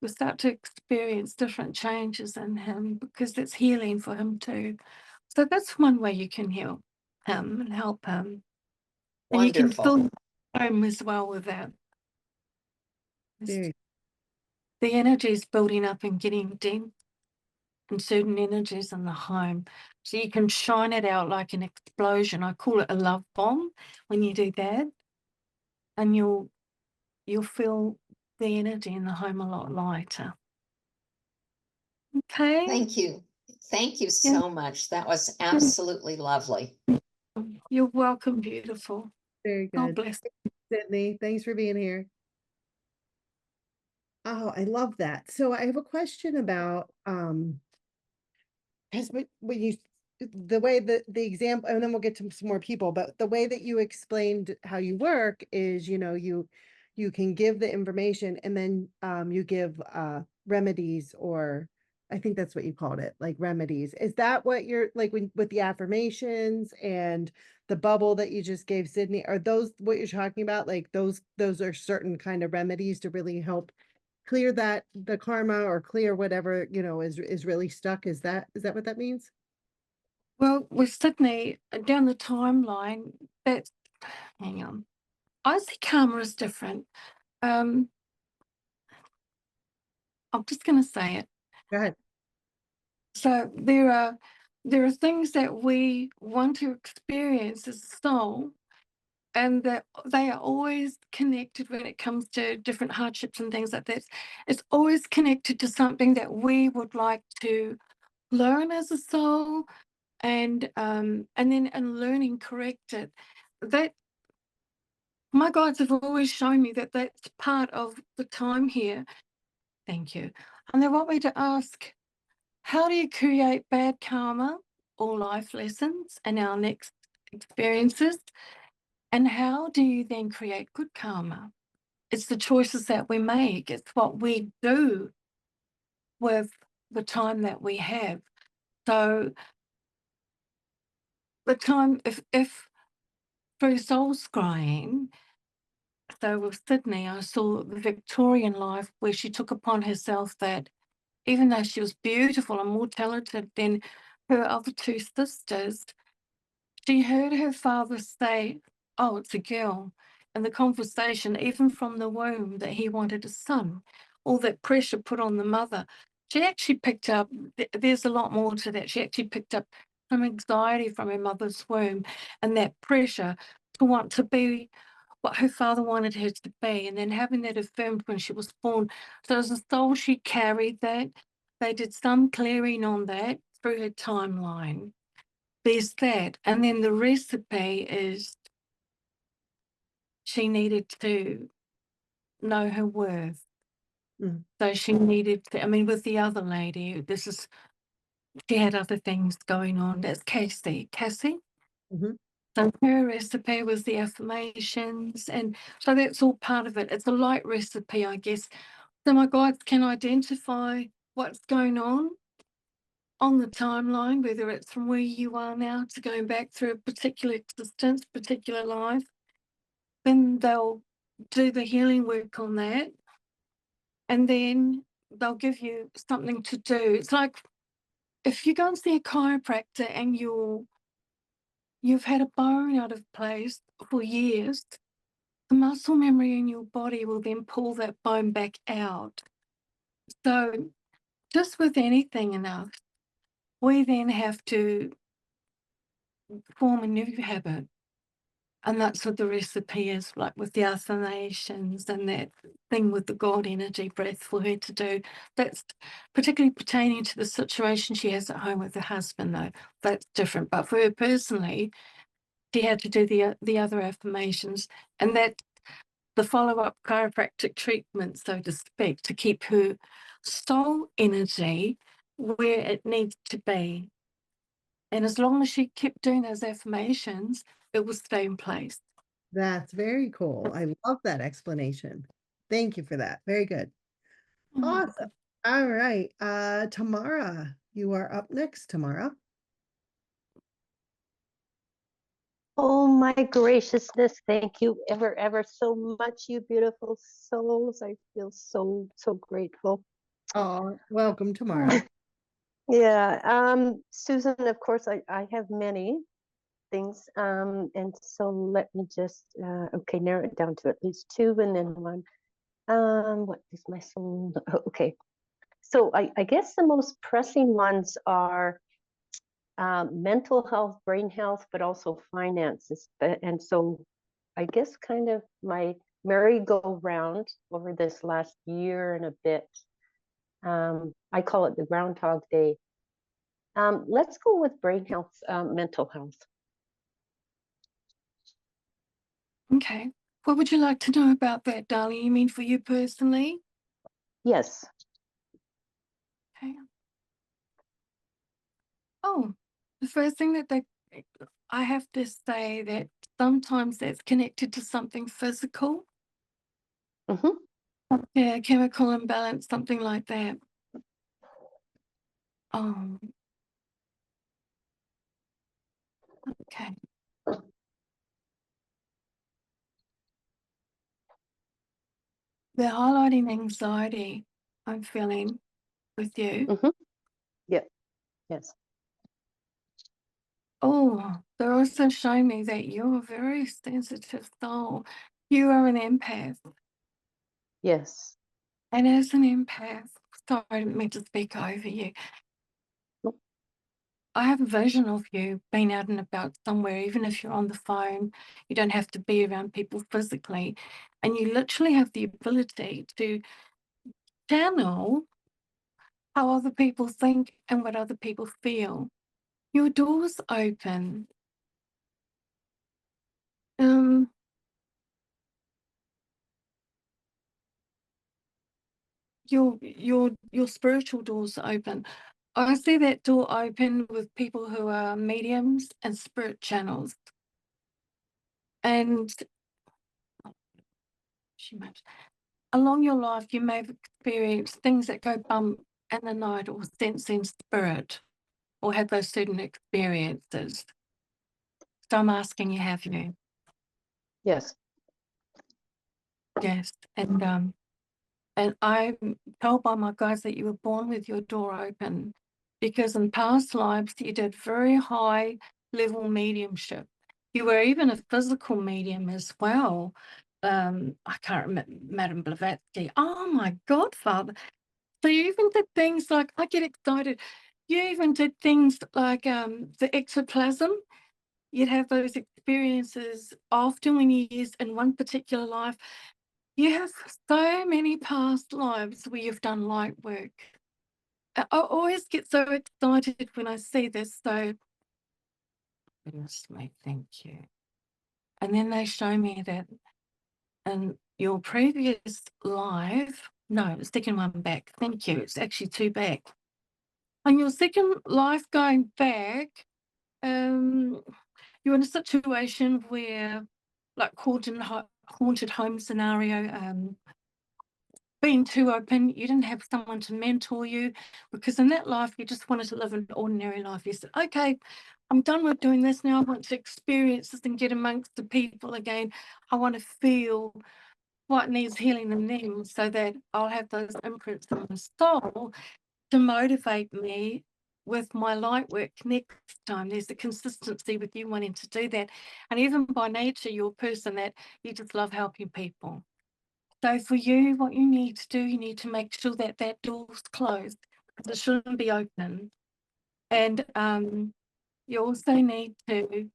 you'll start to experience different changes in him because it's healing for him too. So that's one way you can heal him and help him. And you can fill Wonderful. home as well with that. Very The energy is building up and getting dense and certain energies in the home. So you can shine it out like an explosion. I call it a love bomb when you do that. And you'll feel the energy in the home a lot lighter. Okay? Thank you. Thank you Yeah. so much. That was absolutely lovely. You're welcome, beautiful. very God good. bless. Sydney, thanks for being here. Oh, I love that. So I have a question about as when you the way that the example, and then we'll get to some more people, but the way that you explained how you work is, you can give the information and then you give remedies, or I think that's what you called it, like remedies. Is that what you're like when with the affirmations and the bubble that you just gave Sydney? Are those what you're talking about? Like those are certain kind of remedies to really help clear that the karma or clear whatever, is really stuck. Is that what that means? Well, with Sydney, down the timeline, that's, hang on. I see karma is different. I'm just going to say it. Go ahead. So there are things that we want to experience as a soul, and that they are always connected when it comes to different hardships and things like that. It's always connected to something that we would like to learn as a soul, and then in learning, correct it. That my guides have always shown me that that's part of the time here. Thank you. And they want me to ask, how do you create bad karma or life lessons in our next experiences? And how do you then create good karma? It's the choices that we make. It's what we do with the time that we have. So the time, if through soul scrying, so with Sydney, I saw the Victorian life where she took upon herself that even though she was beautiful and more talented than her other two sisters, she heard her father say, "Oh, it's a girl." And the conversation, even from the womb, that he wanted a son, all that pressure put on the mother. She actually picked up, there's a lot more to that. She actually picked up some anxiety from her mother's womb and that pressure to want to be what her father wanted her to be, and then having that affirmed when she was born. So as a soul, she carried that. They did some clearing on that through her timeline. There's that. And then the recipe is she needed to know her worth. Mhm. So she needed to, I mean, with the other lady, she had other things going on. That's Cassie. Cassie? Mhm. So her recipe was the affirmations. And so that's all part of it. It's a light recipe, I guess. So my guides can identify what's going on the timeline, whether it's from where you are now to going back through a particular existence, particular life. Then they'll do the healing work on that, and then they'll give you something to do. It's like if you go and see a chiropractor and you've had a bone out of place for years, the muscle memory in your body will then pull that bone back out. So just with anything enough, we then have to form a new habit. And that's what the recipe is, like with the affirmations and that thing with the God energy breath for her to do. That's particularly pertaining to the situation she has at home with her husband, though. That's different. But for her personally, she had to do the other affirmations, and that the follow-up chiropractic treatment, so to speak, to keep her soul energy where it needs to be. And as long as she kept doing those affirmations, it will stay in place. That's very cool. I love that explanation. Thank you for that. Very good. Awesome. All right. Tamara, you are up next, Tamara. Oh my graciousness, thank you ever so much, you beautiful souls. I feel so grateful. Oh, welcome, Tamara. Yeah, Susan, of course, I have many things. And so let me just okay, narrow it down to at least two and then one. What is my soul? Okay. So I guess the most pressing ones are mental health, brain health, but also finances. And so I guess kind of my merry-go-round over this last year and a bit. I call it the Groundhog Day. Let's go with brain health, mental health. Okay. What would you like to know about that, darling? You mean for you personally? Yes. Okay. Oh, the first thing that I have to say that sometimes that's connected to something physical. Mm-hmm. Yeah, chemical imbalance, something like that. Okay. They're highlighting anxiety I'm feeling with you. Mm-hmm. Yeah. Yes. Oh, they're also showing me that you're a very sensitive soul. You are an empath. Yes. And as an empath, sorry, I didn't mean to speak over you. Nope. I have a vision of you being out and about somewhere, even if you're on the phone, you don't have to be around people physically. And you literally have the ability to channel how other people think and what other people feel. Your door's open. Your spiritual doors are open. I see that door open with people who are mediums and spirit channels. And along your life, you may have experienced things that go bump in the night or sense in spirit or have those certain experiences. So I'm asking you, have you? Yes. Yes. And I'm told by my guides that you were born with your door open because in past lives you did very high level mediumship. You were even a physical medium as well. I can't remember, Madame Blavatsky. Oh my godfather. So you even did things like, I get excited. You even did things like the ectoplasm. You'd have those experiences often when you used in one particular life. You have so many past lives where you've done light work. I always get so excited when I see this. So, goodness me, thank you. And then they show me that in your previous life, no, the second one back. Thank you. It's actually two back. On your second life going back, you're in a situation where, like haunted home scenario, being too open, you didn't have someone to mentor you, because in that life you just wanted to live an ordinary life. You said, okay, I'm done with doing this now. I want to experience this and get amongst the people again. I want to feel what needs healing in them so that I'll have those imprints in my soul to motivate me with my light work next time. There's a consistency with you wanting to do that. And even by nature, you're a person that you just love helping people. So for you, what you need to do, you need to make sure that that door's closed because it shouldn't be open. And you also need to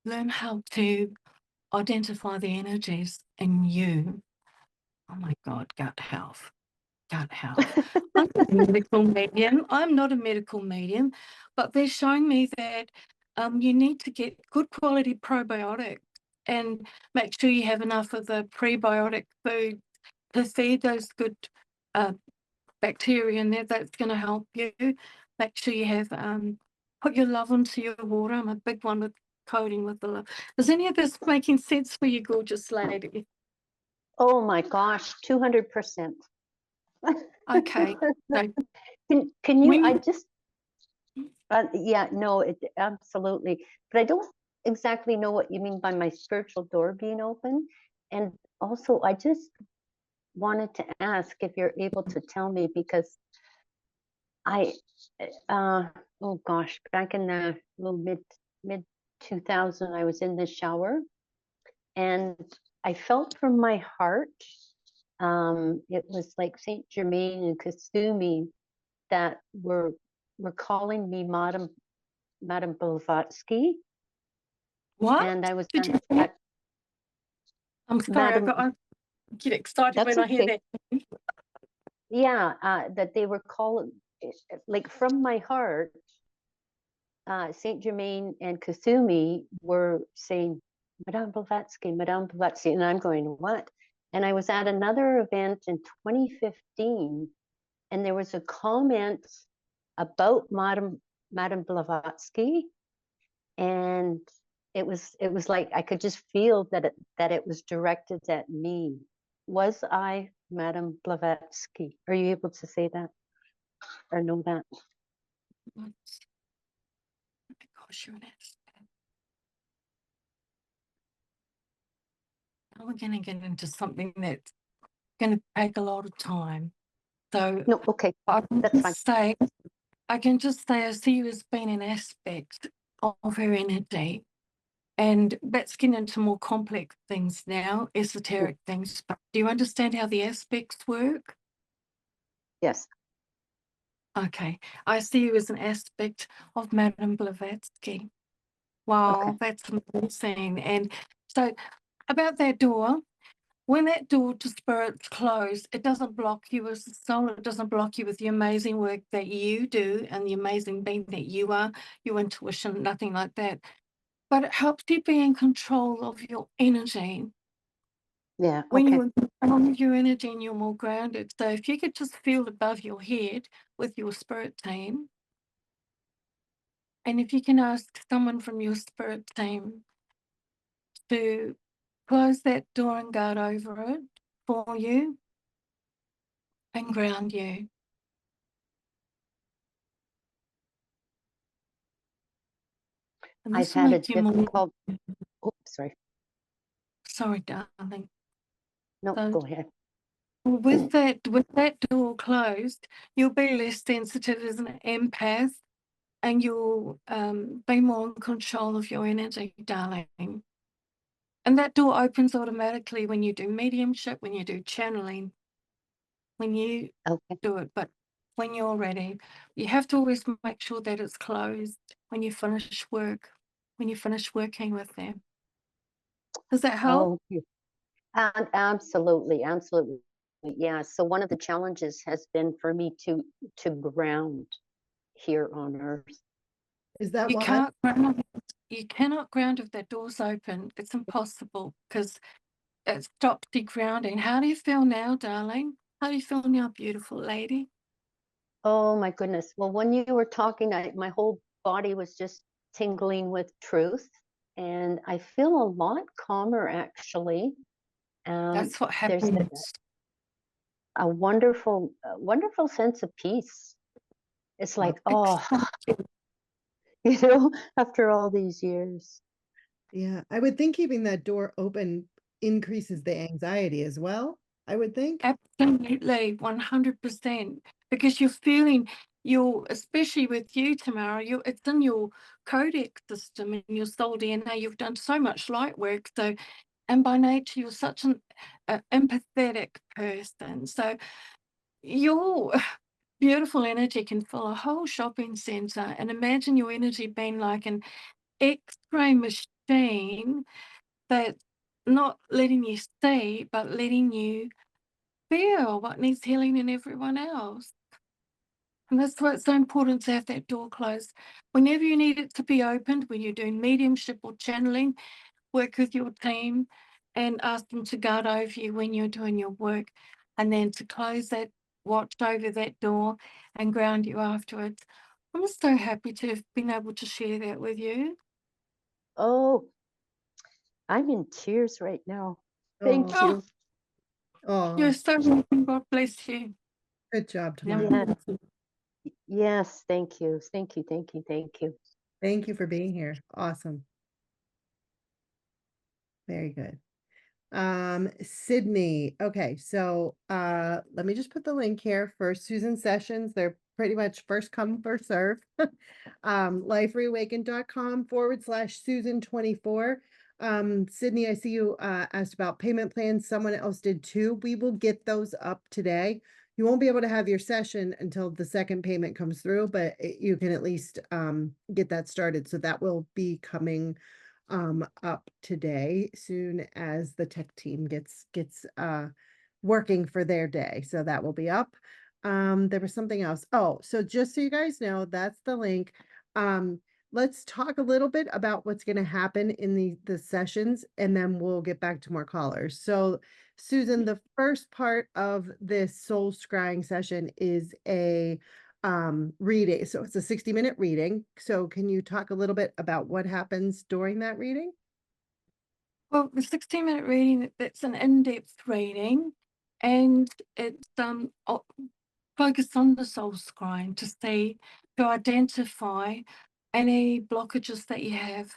learn how to identify the energies in you. Oh my God, gut health. Gut health. I'm not a medical medium. I'm not a medical medium, but they're showing me that you need to get good quality probiotics and make sure you have enough of the prebiotic food to feed those good bacteria in there. That's going to help you. Make sure you have put your love into your water. I'm a big one with coding with the love. Is any of this making sense for you, gorgeous lady? Oh my gosh, 200%. Okay. So Can you, when I you, just, yeah, no, it absolutely, but I don't exactly know what you mean by my spiritual door being open. And also, I just wanted to ask if you're able to tell me, because I, oh gosh, back in the little mid 2000, I was in the shower and I felt from my heart, it was like Saint Germain and Kasumi that were calling me Madame Blavatsky, what? and I was Did you hear? I'm sorry, Madame. I get excited That's when I hear okay. that. Yeah, that they were calling, like from my heart. Saint Germain and Kasumi were saying, Madame Blavatsky, Madame Blavatsky, and I'm going, what? And I was at another event in 2015, and there was a comment about Madame Blavatsky, and it was like I could just feel that it was directed at me. Was I Madame Blavatsky? Are you able to say that or know that? Oh my gosh, you're an expert. Now we're going to get into something that's going to take a lot of time. So No, okay, I can that's fine. just say, I see you as being an aspect of her energy. And that's getting into more complex things now, esoteric things. But do you understand how the aspects work? Yes. Okay. I see you as an aspect of Madame Blavatsky. Wow, Okay. that's amazing. And so about that door, when that door to spirit's closed, it doesn't block you as a soul. It doesn't block you with the amazing work that you do and the amazing being that you are, your intuition, nothing like that. But it helps you be in control of your energy. Yeah. When Okay. you're in control of your energy and you're more grounded. So if you could just feel above your head with your spirit team, and if you can ask someone from your spirit team to close that door and guard over it for you and ground you. And I've this will had a make you more, difficult. Oh, sorry. sorry, darling. No, So go ahead. with that door closed, you'll be less sensitive as an empath, and you'll be more in control of your energy, darling. And that door opens automatically when you do mediumship, when you do channeling, when you Okay. do it. But when you're ready, you have to always make sure that it's closed when you finish work, when you finish working with them. Does that help? Oh, and absolutely, absolutely. Yeah. So one of the challenges has been for me to ground here on Earth. Is that You why? can't ground. You cannot ground if that door's open. It's impossible because it stops you grounding. How do you feel now, darling? How do you feel now, beautiful lady? Oh my goodness. Well, when you were talking, my whole body was just tingling with truth, and I feel a lot calmer actually. That's what There's happens. a wonderful sense of peace. It's like, oh, Exactly. after all these years. Yeah, I would think keeping that door open increases the anxiety as well, I would think. Absolutely, 100%. Because you're feeling especially with you, Tamara, it's in your codex system and your soul DNA. You've done so much light work. So, and by nature, you're such an empathetic person. So your beautiful energy can fill a whole shopping center. And imagine your energy being like an X-ray machine machine that's not letting you see, but letting you feel what needs healing in everyone else. And that's why it's so important to have that door closed. Whenever you need it to be opened, when you're doing mediumship or channeling, work with your team and ask them to guard over you when you're doing your work, and then to close that, watch over that door and ground you afterwards. I'm so happy to have been able to share that with you. Oh, I'm in tears right now. Thank Oh, you. You're oh, so welcome. God bless you. good job, Yeah. Tamara. Yes, thank you. Thank you. Thank you. Thank you. Thank you for being here. Awesome. Very good. Sydney. Okay, so let me just put the link here for Susan's sessions. They're pretty much first come, first serve. lifereawakened.com/Susan24. Sydney, I see you asked about payment plans. Someone else did too. We will get those up today. You won't be able to have your session until the second payment comes through, but you can at least get that started. So that will be coming up today soon as the tech team gets working for their day. So that will be up. There was something else. Oh, so just so you guys know, that's the link. Let's talk a little bit about what's going to happen in the sessions, and then we'll get back to more callers. So Susan, the first part of this soul scrying session is a reading. So it's a 60-minute reading. So can you talk a little bit about what happens during that reading? Well, the 16-minute reading, that's an in-depth reading, and it's focused on the soul scrying to identify any blockages that you have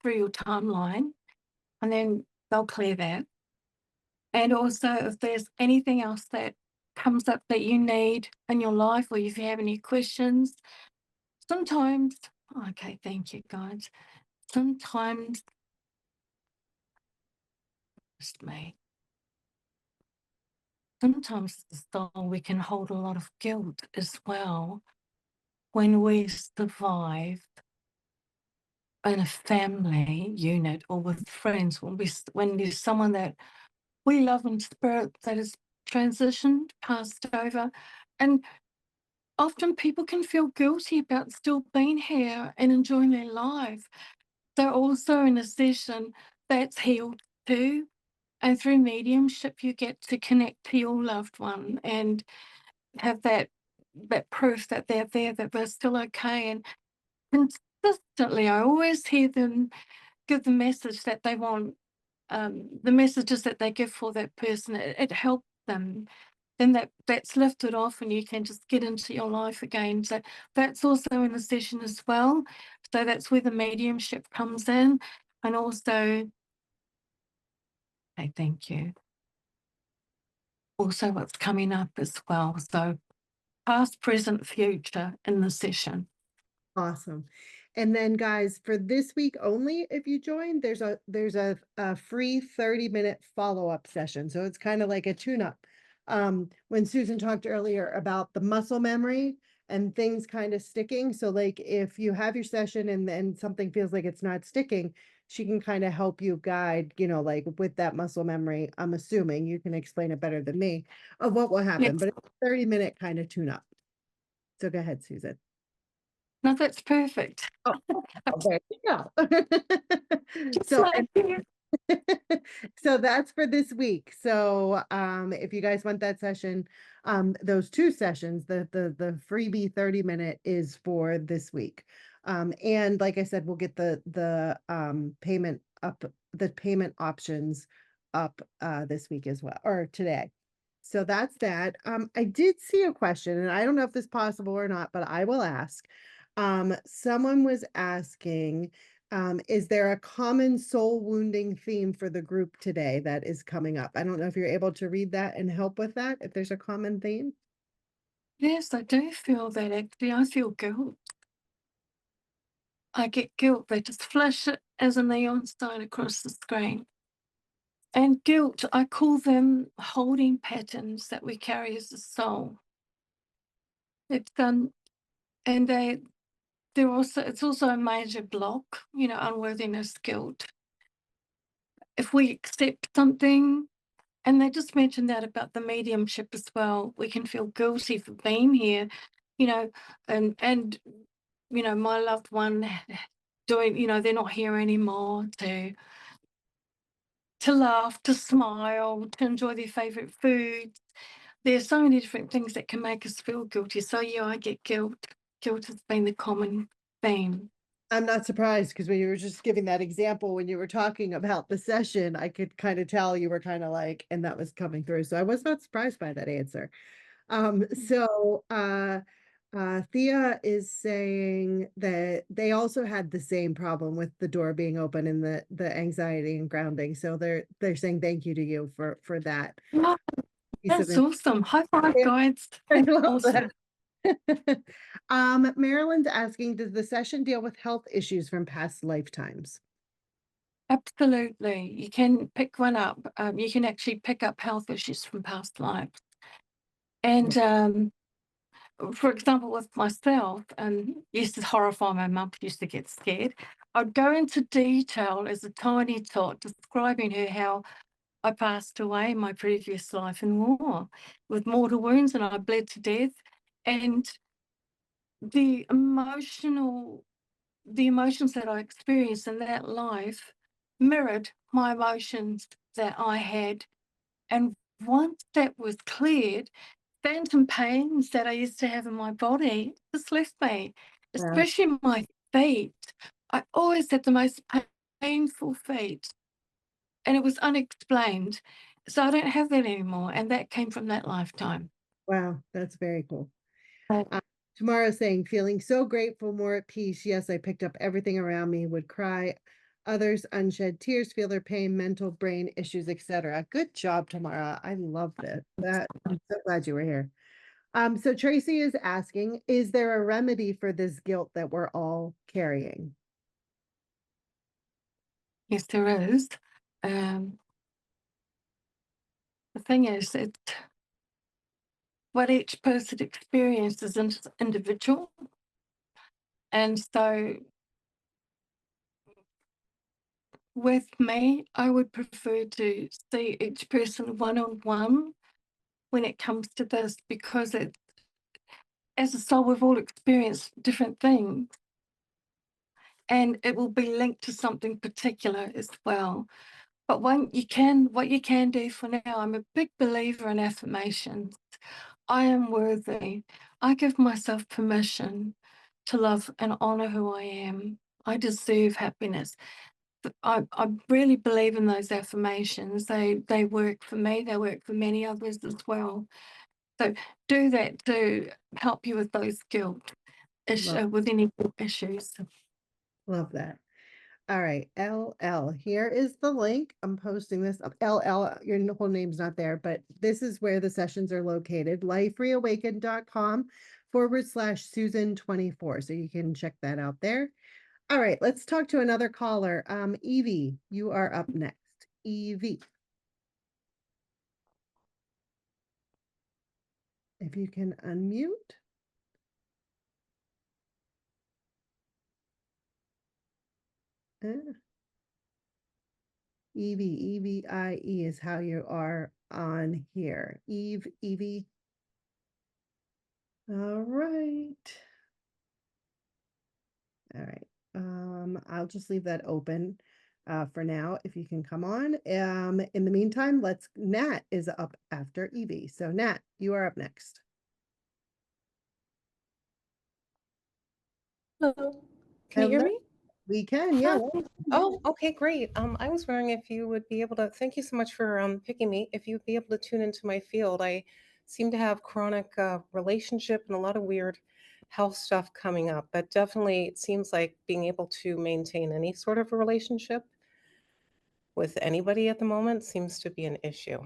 through your timeline, and then they'll clear that. And also, if there's anything else that comes up that you need in your life, or if you have any questions, sometimes, okay, thank you guys. Sometimes, just me. Sometimes the soul, we can hold a lot of guilt as well when we survive in a family unit or with friends, when there's someone that we love in spirit that has transitioned, passed over, and often people can feel guilty about still being here and enjoying their life. They're also in a session that's healed too, and through mediumship you get to connect to your loved one and have that proof that they're there, that they're still okay. And consistently, I always hear them give the message that they want, the messages that they give for that person. It helps them. Then that's lifted off, and you can just get into your life again. So that's also in the session as well. So that's where the mediumship comes in, and also, I thank you. Also, what's coming up as well. So past, present, future in the session. Awesome. And then guys, for this week only, if you join, there's a free 30-minute follow-up session. So it's kind of like a tune-up. When Susan talked earlier about the muscle memory and things kind of sticking. So like if you have your session and then something feels like it's not sticking, she can kind of help you guide, like with that muscle memory. I'm assuming you can explain it better than me of what will happen, Yes. but it's a 30-minute kind of tune-up. So go ahead, Susan. No, that's perfect. Oh, there you go. Just So, like you. so that's for this week. So, if you guys want that session, those two sessions, the freebie 30-minute is for this week. And like I said, we'll get the payment up, the payment options up this week as well, or today. So that's that. I did see a question, and I don't know if this is possible or not, but I will ask. Someone was asking, is there a common soul wounding theme for the group today that is coming up? I don't know if you're able to read that and help with that, if there's a common theme. Yes, I do feel that actually. I feel guilt. I get guilt. They just flash it as a neon sign across the screen. And guilt, I call them holding patterns that we carry as a soul. It's and it's also a major block, you know, unworthiness, guilt. If we accept something, and they just mentioned that about the mediumship as well, we can feel guilty for being here, you know, and you know, my loved one doing, you know, they're not here anymore to laugh, to smile, to enjoy their favorite foods. There's so many different things that can make us feel guilty. So yeah, I get guilt. Guilt has been the common theme. I'm not surprised because when you were just giving that example, when you were talking about the session, I could kind of tell you were kind of like, and that was coming through. So I was not surprised by that answer. So Thea is saying that they also had the same problem with the door being open and the anxiety and grounding. So they're saying thank you to you for that Wow, piece of that's it. awesome. High five, Yeah, guys. I That's love awesome. that. Marilyn's asking, does the session deal with health issues from past lifetimes? Absolutely. You can pick one up. You can actually pick up health issues from past lives. And for example, with myself, used to horrify my mum, used to get scared. I'd go into detail as a tiny tot, describing her how I passed away in my previous life in war with mortal wounds and I bled to death. And the emotions that I experienced in that life mirrored my emotions that I had. And once that was cleared, phantom pains that I used to have in my body just left me, Yeah. especially my feet. I always had the most painful feet, and it was unexplained. So I don't have that anymore, and that came from that lifetime. Wow, that's very cool. Uh, Tomorrow saying, feeling so grateful, more at peace. Yes, I picked up everything around me, would cry. Others unshed tears, feel their pain, mental, brain issues, etc. Good job, Tamara. I loved it. That I'm so glad you were here. So Tracy is asking, is there a remedy for this guilt that we're all carrying? Yes, there is. The thing is, what each person experiences is individual. And so with me, I would prefer to see each person one-on-one when it comes to this, because as a soul, we've all experienced different things, and it will be linked to something particular as well. But what you can do for now, I'm a big believer in affirmations. I am worthy. I give myself permission to love and honor who I am. I deserve happiness. I really believe in those affirmations. They work for me. They work for many others as well. So do that to help you with those guilt with any guilt issues. Love that. All right, LL, here is the link. I'm posting this up. LL, your whole name's not there, but this is where the sessions are located, lifereawakened.com/Susan24. So you can check that out there. All right, let's talk to another caller. Evie, you are up next. Evie. If you can unmute. Evie, Evie is how you are on here. Evie. All right. All right. I'll just leave that open for now if you can come on. In the meantime, Nat is up after Evie. So Nat, you are up next. Hello. Can you hear Hello. me? We can, yeah. Oh, okay, great. I was wondering if you would be able to, thank you so much for picking me. If you'd be able to tune into my field. I seem to have chronic relationship and a lot of weird health stuff coming up, but definitely it seems like being able to maintain any sort of a relationship with anybody at the moment seems to be an issue.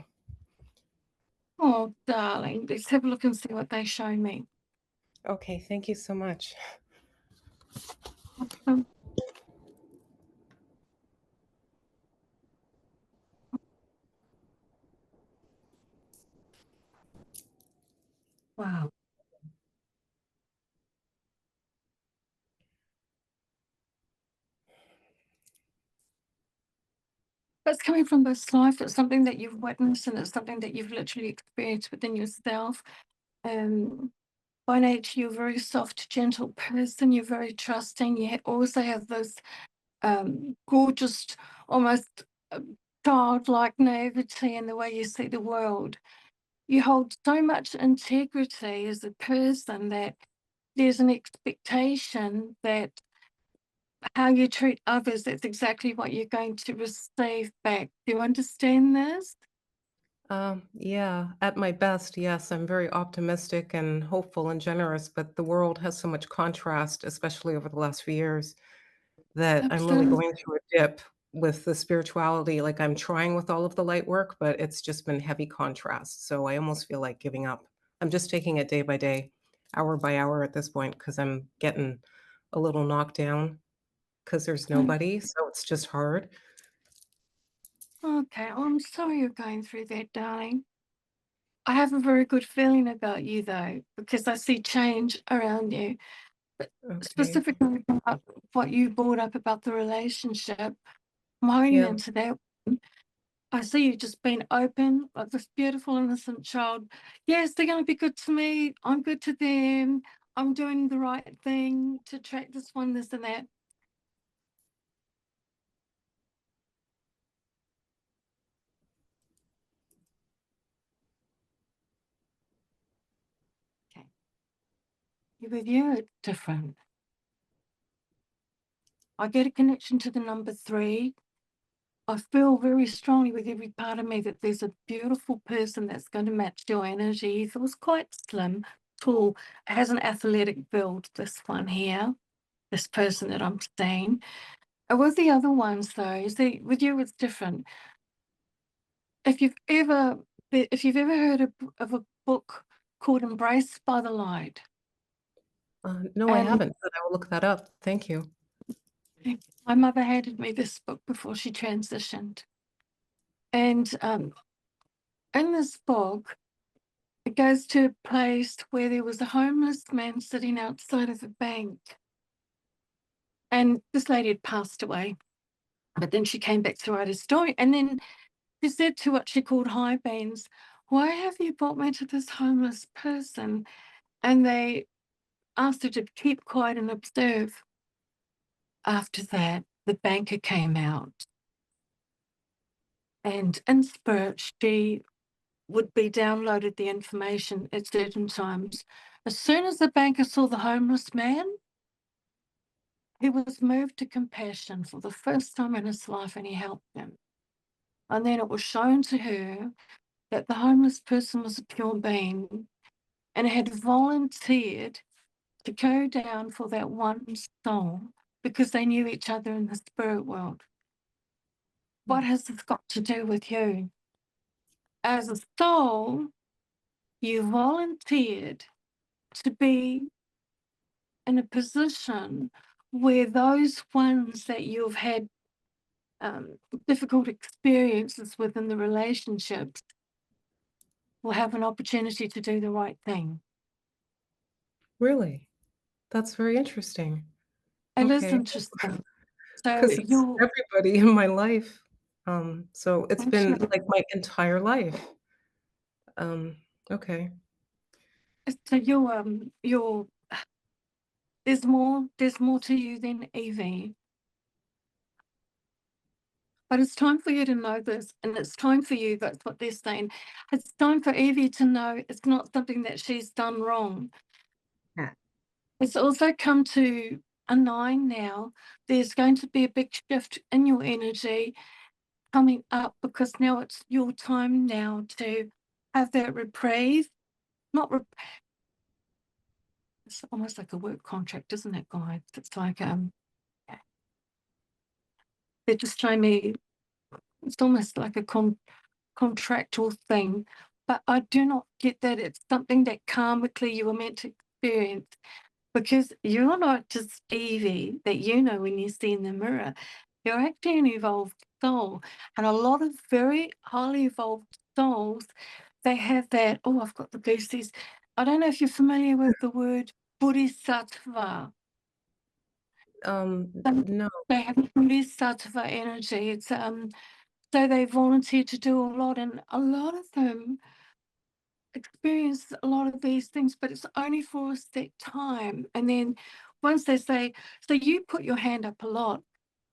Oh, darling, let's have a look and see what they show me. Okay, thank you so much. Um, wow. It's coming from this life. It's something that you've witnessed, and it's something that you've literally experienced within yourself. By nature, you're a very soft, gentle person. You're very trusting. You also have this gorgeous, almost childlike naivety in the way you see the world. You hold so much integrity as a person that there's an expectation that how you treat others, that's exactly what you're going to receive back. Do you understand this? Yeah, at my best, yes, I'm very optimistic and hopeful and generous, but the world has so much contrast, especially over the last few years, that I'm really Absolutely. going through a dip with the spirituality. Like I'm trying with all of the light work, but it's just been heavy contrast. So I almost feel like giving up. I'm just taking it day by day, hour by hour at this point, because I'm getting a little knocked down because there's nobody. So it's just hard. Okay, well, I'm sorry you're going through that, darling. I have a very good feeling about you, though, because I see change around you. But Okay. specifically about what you brought up about the relationship, going Yeah. into that, I see you just being open, like this beautiful, innocent child. Yes, they're going to be good to me. I'm good to them. I'm doing the right thing to attract this one, this, and that. Okay. With you, it's different. I get a connection to the number 3. I feel very strongly with every part of me that there's a beautiful person that's going to match your energy. He feels quite slim, tall, has an athletic build, this one here, this person that I'm seeing. And with the other ones, though, you see, with you, it's different. If you've ever heard of a book called Embraced by the Light, No, I and haven't, but I will look that up. Thank you. my mother handed me this book before she transitioned. And in this book, it goes to a place where there was a homeless man sitting outside of a bank. And this lady had passed away, but then she came back to write a story. And then she said to what she called high beams, "Why have you brought me to this homeless person?" And they asked her to keep quiet and observe. After that, the banker came out. And in spirit, she would be downloaded the information at certain times. As soon as the banker saw the homeless man, he was moved to compassion for the first time in his life, and he helped him. And then it was shown to her that the homeless person was a pure being and had volunteered to go down for that one soul because they knew each other in the spirit world. What has this got to do with you? As a soul, you volunteered to be in a position where those ones that you've had difficult experiences within the relationships will have an opportunity to do the right thing. Really? That's very interesting. It is Okay. interesting. So Because it's you're everybody in my life. So it's been actually, like my entire life. Um, okay. so you're there's more to you than Evie. But it's time for you to know this, and it's time for you, that's what they're saying. It's time for Evie to know it's not something that she's done wrong. Yeah. It's also come to a 9 now. There's going to be a big shift in your energy coming up because now it's your time now to have that reprieve. Not rep It's almost like a work contract, isn't it, guys? It's like yeah. They're just showing me it's almost like a contractual thing, but I do not get that it's something that karmically you were meant to experience. Because you're not just Evie that you know when you see in the mirror. You're actually an evolved soul. And a lot of very highly evolved souls, they have that. Oh, I've got the goosies. I don't know if you're familiar with the word bodhisattva. No. They have bodhisattva energy. It's So they volunteer to do a lot, and a lot of them experience a lot of these things, but it's only for a set time. And then once they say, so you put your hand up a lot,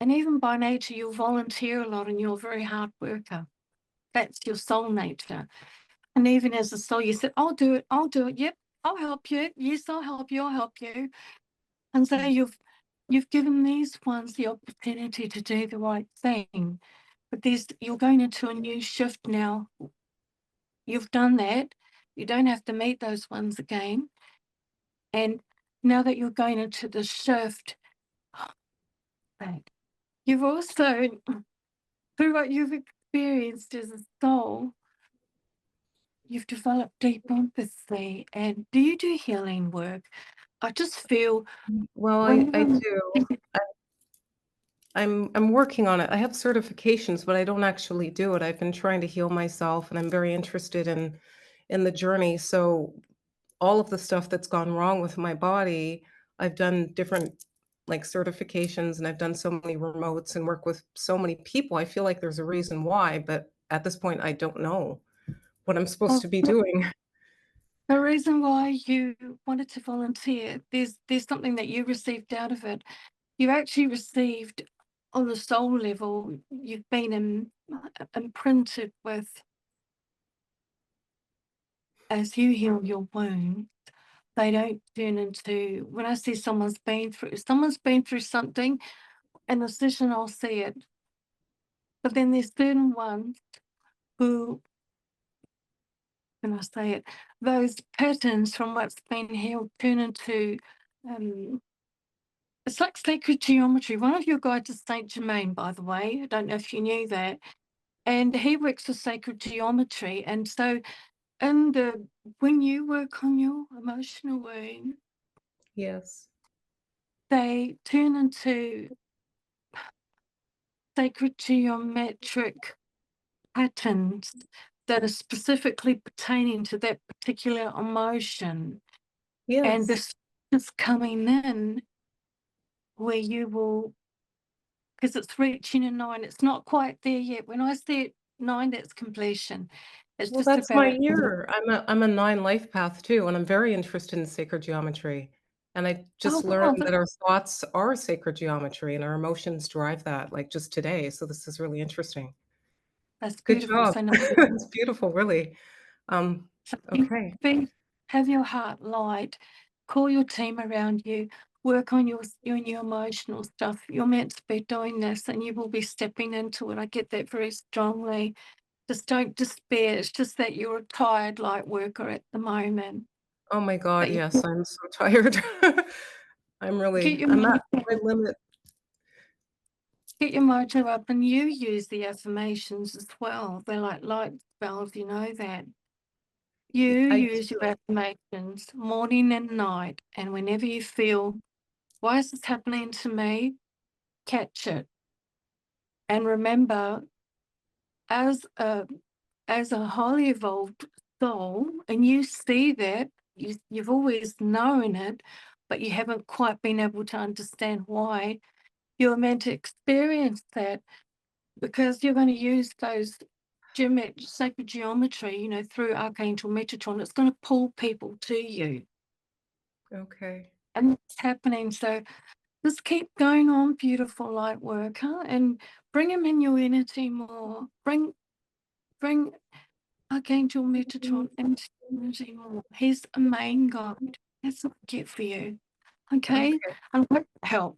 and even by nature, you'll volunteer a lot and you're a very hard worker. That's your soul nature. And even as a soul, you said, I'll do it, I'll do it. Yep, I'll help you. Yes, I'll help you, I'll help you. And so you've given these ones the opportunity to do the right thing. But you're going into a new shift now. You've done that. You don't have to meet those ones again. And now that you're going into the shift, you've also, through what you've experienced as a soul, you've developed deep empathy. And do you do healing work? I just feel Well, I do. I'm working on it. I have certifications, but I don't actually do it. I've been trying to heal myself, and I'm very interested in the journey. So all of the stuff that's gone wrong with my body, I've done different like certifications, and I've done so many remotes and work with so many people. I feel like there's a reason why, but at this point I don't know what I'm supposed to be doing. the reason why you wanted to volunteer, there's something that you received out of it. You actually received on the soul level, you've been imprinted with, as you heal your wound, they don't turn into, when I see someone's been through something, and the session I'll see it. But then there's certain ones who, when I say it, those patterns from what's been healed turn into, it's like sacred geometry. One of your guides is Saint Germain, by the way. I don't know if you knew that. And he works with sacred geometry. And so when you work on your emotional wound, Yes. they turn into sacred geometric patterns that are specifically pertaining to that particular emotion. And Yes. this is coming in where you will, because it's reaching a 9, it's not quite there yet. When I say 9, that's completion. It's Well, just that's my about, year. I'm a 9 life path too, and I'm very interested in sacred geometry. And I oh, just wow, learned that our thoughts are sacred geometry and our emotions drive that, like just today. So this is really interesting. that's Good beautiful. job. So now, It's beautiful, really. so Okay. have your heart light, call your team around you, work on your emotional stuff. You're meant to be doing this and you will be stepping into it. I get that very strongly. Just don't despair. It's just that you're a tired light worker at the moment. Oh my God, But you yes, I'm so tired. get your I'm at mojo, my limit. get your mojo up, and you use the affirmations as well. They're like light spells, you know that. You I use do. your affirmations morning and night, and whenever you feel, why is this happening to me? Catch it. And remember, as a highly evolved soul, and you see that, you've always known it, but you haven't quite been able to understand why. You're meant to experience that because you're going to use those sacred geometry, through Archangel Metatron. It's going to pull people to you. Okay. And it's happening. So just keep going on, beautiful light worker, and bring him in your energy more. Bring Archangel Metatron into your energy more. He's a main guide. That's what I get for you. Okay? Okay. And what help?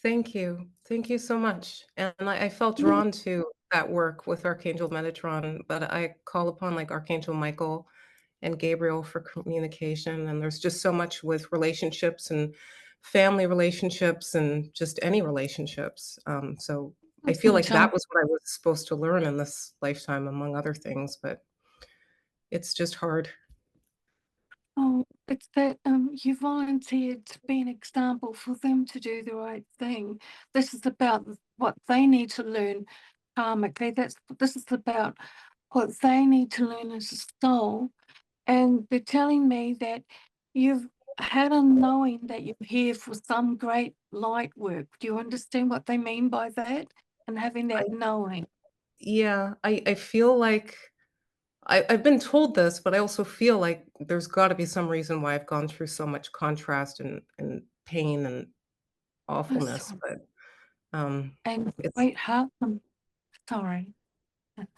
Thank you. Thank you so much. And I felt drawn to that work with Archangel Metatron, but I call upon like Archangel Michael and Gabriel for communication. And there's just so much with relationships and family relationships and just any relationships. So I feel like that was what I was supposed to learn in this lifetime, among other things, but it's just hard. Oh, it's that you volunteered to be an example for them to do the right thing. This is about what they need to learn karmically. This is about what they need to learn as a soul. And they're telling me that you've had a knowing that you're here for some great light work. Do you understand what they mean by that? And having I that knowing. Yeah, I feel like I've been told this, but I also feel like there's gotta be some reason why I've gone through so much contrast and pain and awfulness, Awesome. but, And it's wait, heart, sorry.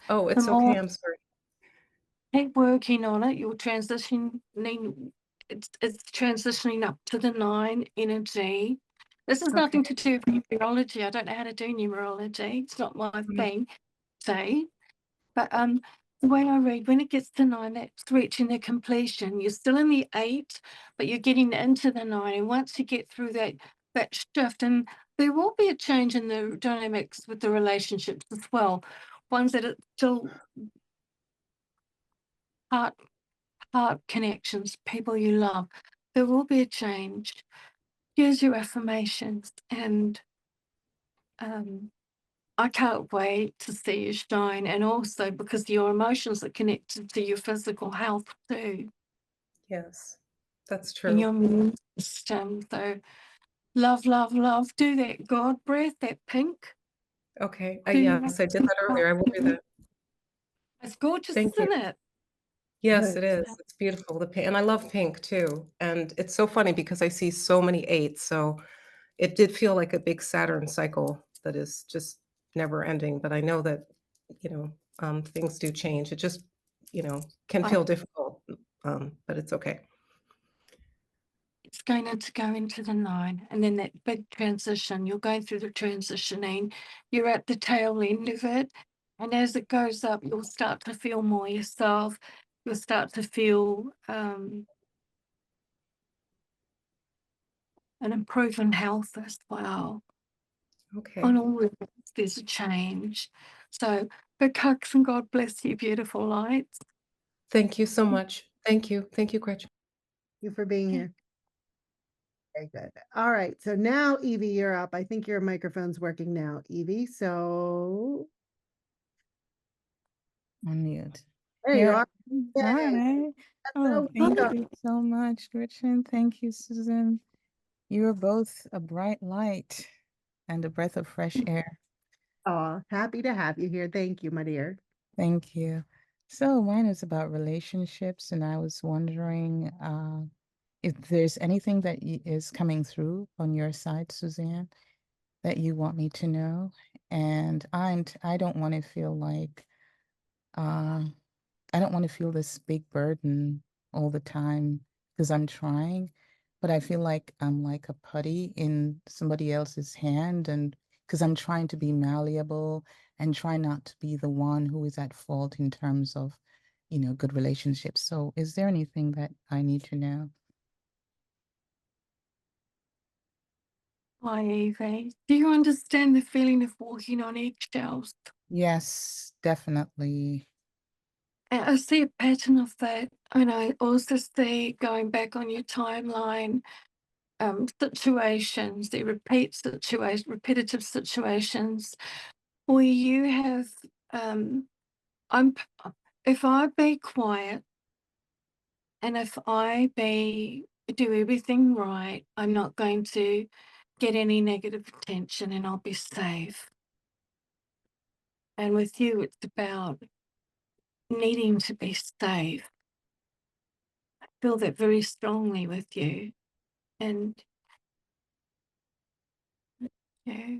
oh, The it's more okay, I'm sorry. keep working on it, you're transitioning, it's transitioning up to the 9 energy. This has Okay. nothing to do with numerology. I don't know how to do numerology. It's not my Mhm. thing, say. But the way I read, when it gets to 9, that's reaching the completion. You're still in the 8, but you're getting into the 9. And once you get through that shift, and there will be a change in the dynamics with the relationships as well. Ones that are still heart heart connections, people you love. There will be a change. Here's your affirmations, and I can't wait to see you shine. And also because your emotions are connected to your physical health too, Yes, that's and true. your immune system. So love, love, love. Do that God breath, that pink. Okay, Do yes, I did that. that earlier, I will do that. It's gorgeous, Thank you. isn't it? Yes, Good. it is, it's beautiful, the pink, and I love pink too, and it's so funny because I see so many 8s, so it did feel like a big Saturn cycle that is just never ending, but I know that, you know, things do change. It just, can I feel difficult, but it's okay. It's going to go into the 9, and then that big transition. You're going through the transitioning. You're at the tail end of it, and as it goes up, you'll start to feel more yourself. You'll start to feel an improvement in health as well. On Okay. all levels, there's a change. So big hugs and God bless you, beautiful lights. Thank you so much. Thank you. Thank you, Gretchen. You for being here. Very good. All right. So now, Evie, you're up. I think your microphone's working now, Evie. So On mute. there you Yeah. are. Yay. Hi. Oh, So thank welcome. you so much, Gretchen. Thank you, Susan. You are both a bright light and a breath of fresh air. Oh, happy to have you here. Thank you, my dear. Thank you. So mine is about relationships, and I was wondering if there's anything that is coming through on your side, Suzanne, that you want me to know. And I don't want to feel like uh, I don't want to feel this big burden all the time because I'm trying, but I feel like I'm like a putty in somebody else's hand, and because I'm trying to be malleable and try not to be the one who is at fault in terms of, good relationships. So is there anything that I need to know? Hi, Evie. Do you understand the feeling of walking on eggshells? Yes, definitely. I see a pattern of that, and I also see going back on your timeline, situations, the repetitive situations where you have, I'm, if I be quiet and if I do everything right, I'm not going to get any negative attention and I'll be safe. And with you, it's about needing to be safe. I feel that very strongly with you. And yeah.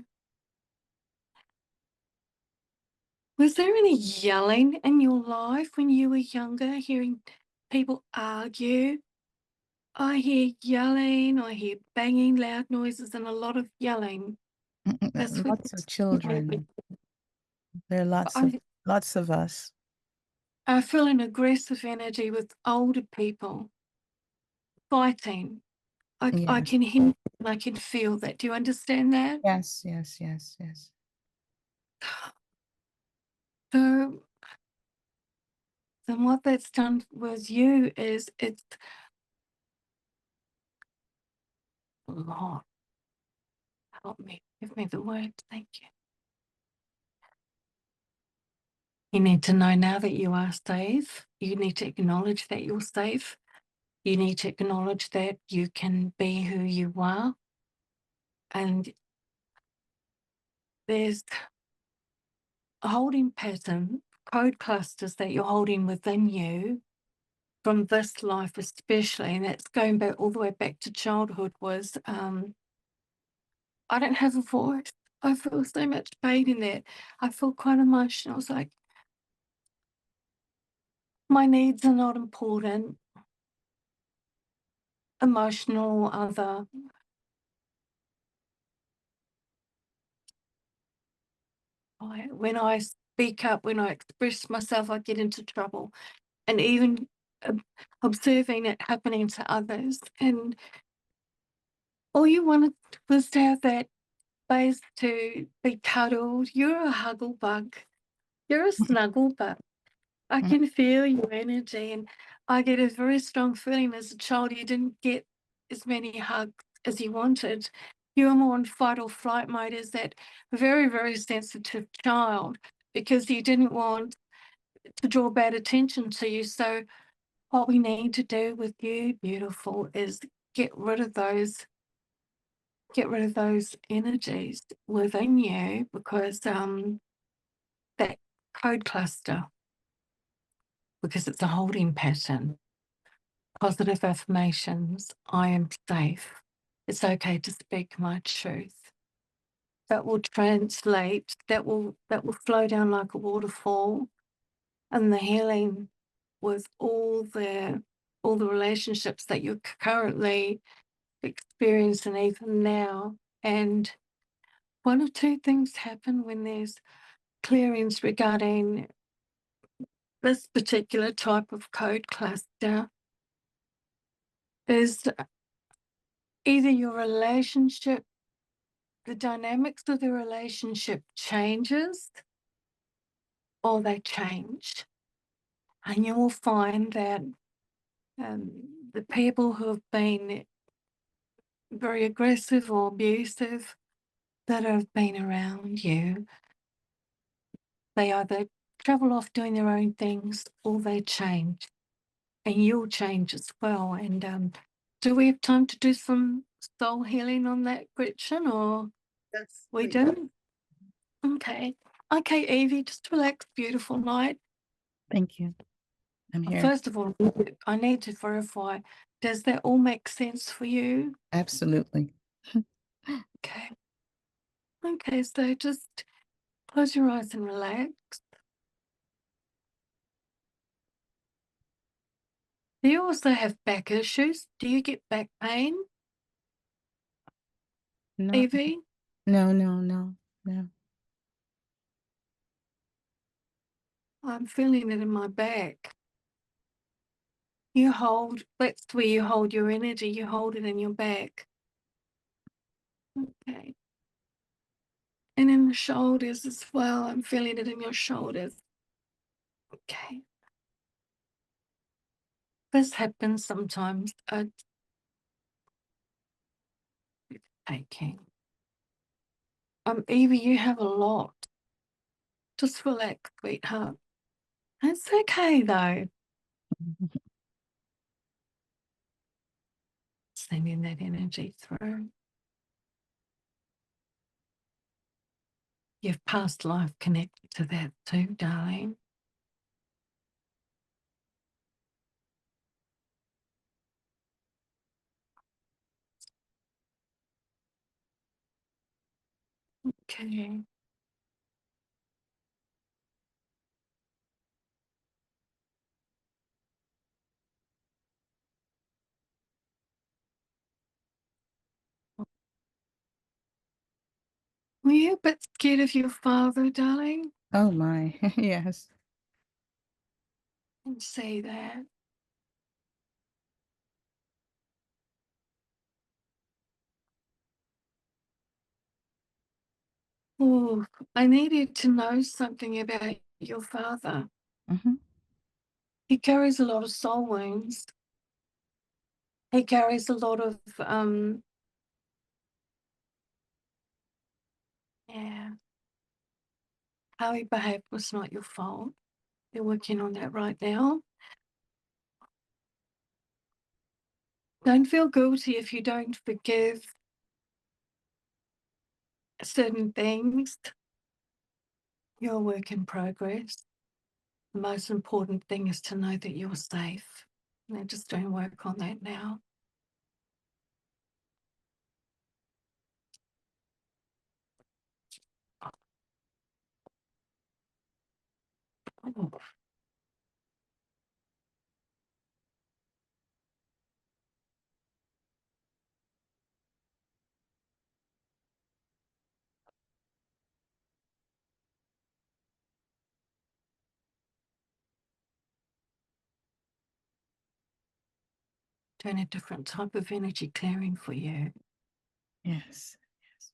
Was there any yelling in your life when you were younger, hearing people argue? I hear yelling, I hear banging, loud noises, and a lot of yelling. That's what Lots of children. There are I, lots of us. I feel an aggressive energy with older people fighting. I Yes, can hear and I can feel that. Do you understand that? yes, yes, yes, yes. So then what that's done with you is it's Lord, help me. Give me the words. Thank you. You need to know now that you are safe. You need to acknowledge that you're safe. You need to acknowledge that you can be who you are. And there's holding pattern, code clusters that you're holding within you from this life especially, and that's going back all the way back to childhood, was I don't have a voice. I feel so much pain in that. I feel quite emotional. It's like my needs are not important, emotional or other. When I speak up, when I express myself, I get into trouble. And even observing it happening to others. And all you wanted was to have that space to be cuddled. You're a huggle bug. You're a snuggle bug. I can feel your energy, and I get a very strong feeling as a child you didn't get as many hugs as you wanted. You were more in fight or flight mode as that very, very sensitive child because you didn't want to draw bad attention to you. So what we need to do with you, beautiful, is get rid of those energies within you, because that code cluster, because it's a holding pattern. Positive affirmations: I am safe. It's okay to speak my truth. That will translate, that will flow down like a waterfall, and the healing with all the relationships that you're currently experiencing even now. And one or two things happen when there's clearings regarding this particular type of code cluster. Is either your relationship, the dynamics of the relationship changes, or they change. And you will find that the people who have been very aggressive or abusive that have been around you, they either travel off doing their own things or they change, and you'll change as well. And do we have time to do some soul healing on that, Gretchen, or Yes, we please. do? Okay. Okay, Evie, just relax, beautiful light. Thank you. I'm here. First of all, I need to verify, does that all make sense for you? Absolutely. Okay. Okay, so just close your eyes and relax. Do you also have back issues? Do you get back pain, No, Evie? no, no, no, no. I'm feeling it in my back. You hold, that's where you hold your energy, you hold it in your back. Okay. And in the shoulders as well, I'm feeling it in your shoulders. Okay. This happens sometimes. Aching. Evie, you have a lot. Just relax, sweetheart. It's okay though. Sending that energy through. You've past life connected to that too, darling. Okay. Were you a bit scared of your father, darling? Oh my, yes. I can see that. Oh, I needed to know something about your father. Mm-hmm. He carries a lot of soul wounds. He carries a lot of yeah. How he behaved was not your fault. They're working on that right now. Don't feel guilty if you don't forgive certain things. You're a work in progress. The most important thing is to know that you're safe. They're just doing work on that now. Oh. Doing a different type of energy clearing for you. Yes. Yes.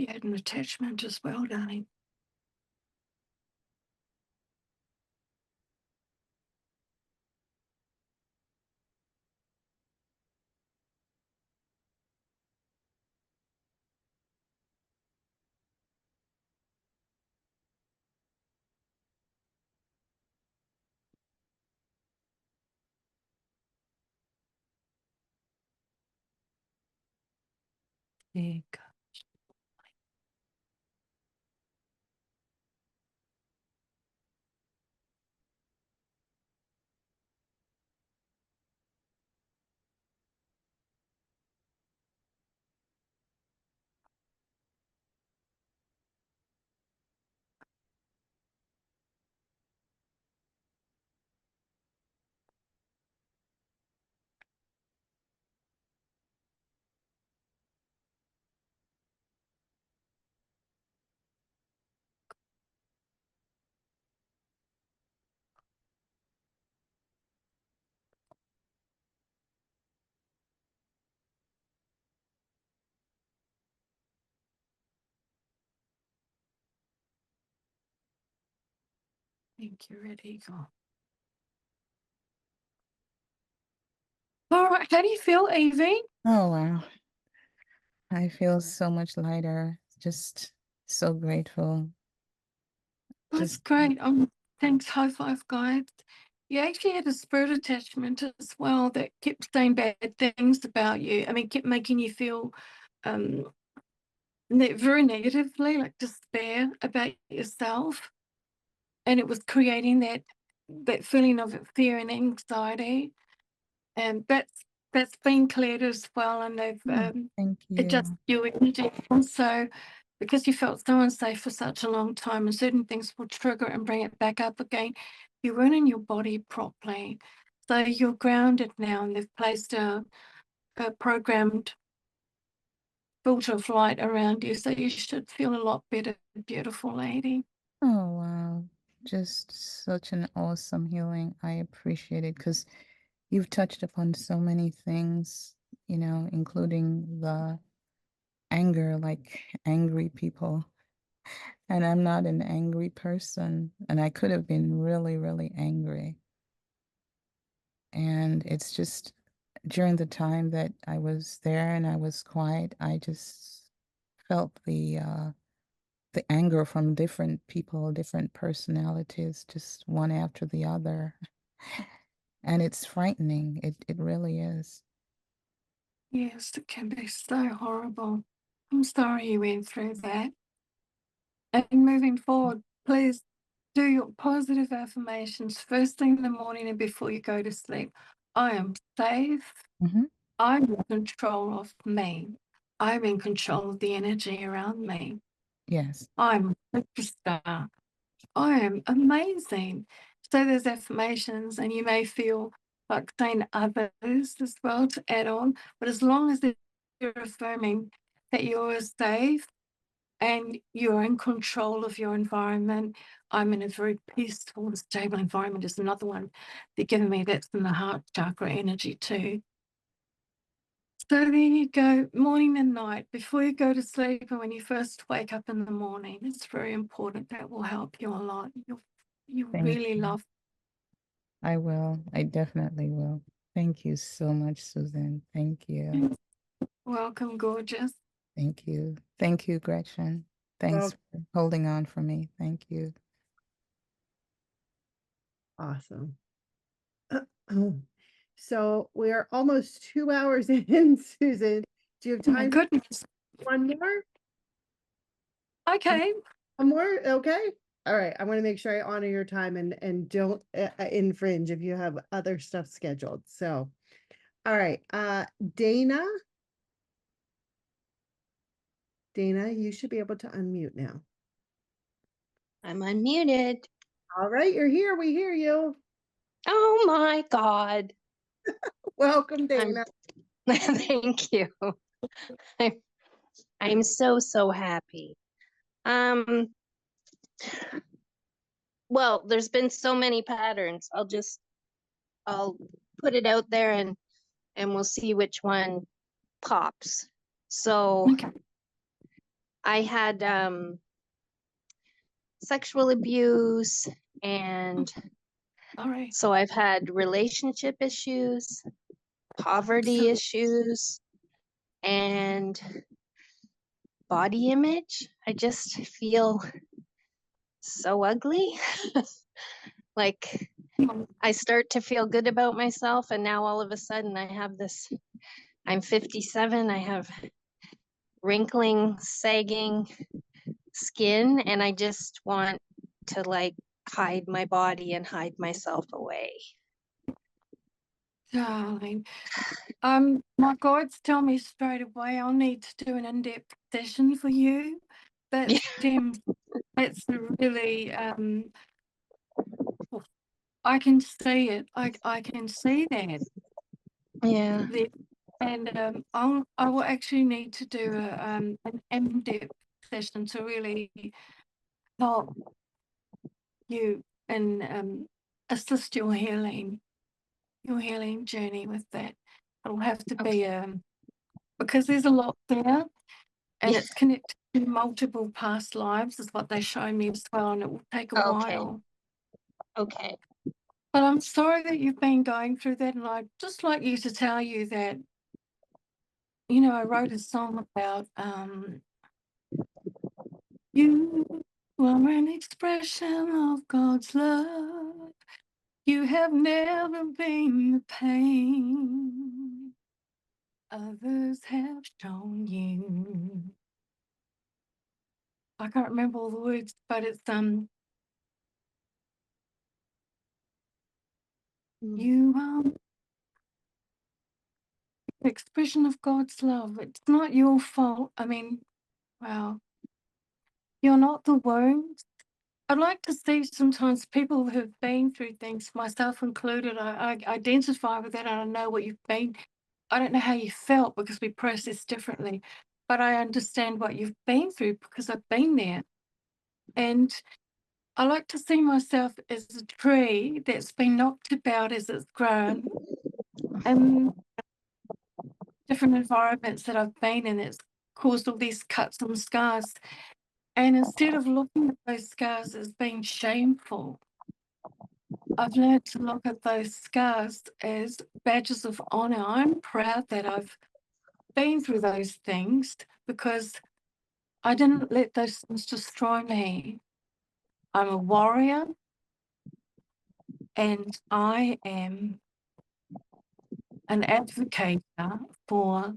You had an attachment as well, darling. There you go. Thank you, Red Eagle. All right, how do you feel, Evie? Oh, wow. I feel so much lighter. Just so grateful. That's Just, great. Thanks, high five, guys. You actually had a spirit attachment as well that kept saying bad things about you. I mean, kept making you feel very negatively, like despair about yourself. And it was creating that feeling of fear and anxiety. And that's been cleared as well. And they've thank adjusted you. your energy also, because you felt so unsafe for such a long time, and certain things will trigger and bring it back up again. You weren't in your body properly. So you're grounded now, and they've placed a programmed filter of light around you. So you should feel a lot better, beautiful lady. Oh, wow. Just such an awesome healing. I appreciate it because you've touched upon so many things, including the anger, like angry people. And I'm not an angry person. And I could have been really, really angry. And it's just during the time that I was there and I was quiet, I just felt the anger from different people, different personalities, just one after the other. And it's frightening. It really is. Yes, it can be so horrible. I'm sorry you went through that. And moving forward, please do your positive affirmations first thing in the morning and before you go to sleep. I am safe. Mm-hmm. I'm in control of me. I'm in control of the energy around me. Yes. I'm a superstar. I am amazing. So there's affirmations, and you may feel like saying others as well to add on, but as long as you're affirming that you're safe and you're in control of your environment. I'm in a very peaceful and stable environment is another one they're giving me. That's in the heart chakra energy too. So there you go, morning and night, before you go to sleep and when you first wake up in the morning, it's very important. That will help you a lot. You Thank really you. love. I will. I definitely will. Thank you so much, Susan. Thank you. Welcome, gorgeous. Thank you. Thank you, Gretchen. Thanks for holding on for me. Thank you. Awesome. So we're almost 2 hours in, Susan. Do you have Oh my time? goodness. One more? Okay. One more? Okay. All right. I want to make sure I honor your time and don't infringe if you have other stuff scheduled. So, all right. Dana. Dana, you should be able to unmute now. I'm unmuted. All right, you're here. We hear you. Oh my God. Welcome, Dana. Thank you. I'm so happy. Well, there's been so many patterns. I'll put it out there and we'll see which one pops. So Okay. I had sexual abuse, and All right. so I've had relationship issues, poverty issues, and body image. I just feel so ugly. Like I start to feel good about myself, and now all of a sudden I have this, I'm 57, I have wrinkling, sagging skin, and I just want to like hide my body and hide myself away. Darling. My guides tell me straight away I'll need to do an in-depth session for you. That's that's really I can see it. I can see that. Yeah. And I will actually need to do an in-depth session to really help you and assist your healing journey with that. It'll have to be because there's a lot there, and it's connected to multiple past lives is what they show me as well, and it will take a while. Okay. But I'm sorry that you've been going through that, and I'd just like you to tell you that, you know, I wrote a song about you are an expression of God's love. You have never been the pain others have shown you. I can't remember all the words, but it's you the expression of God's love. It's not your fault. I mean, wow, you're not the wound. I'd like to see sometimes people who've been through things, myself included, I identify with that, and I know what you've been. I don't know how you felt because we process differently, but I understand what you've been through because I've been there. And I like to see myself as a tree that's been knocked about as it's grown, and different environments that I've been in, it's caused all these cuts and scars. And instead of looking at those scars as being shameful, I've learned to look at those scars as badges of honor. I'm proud that I've been through those things because I didn't let those things destroy me. I'm a warrior, and I am an advocate for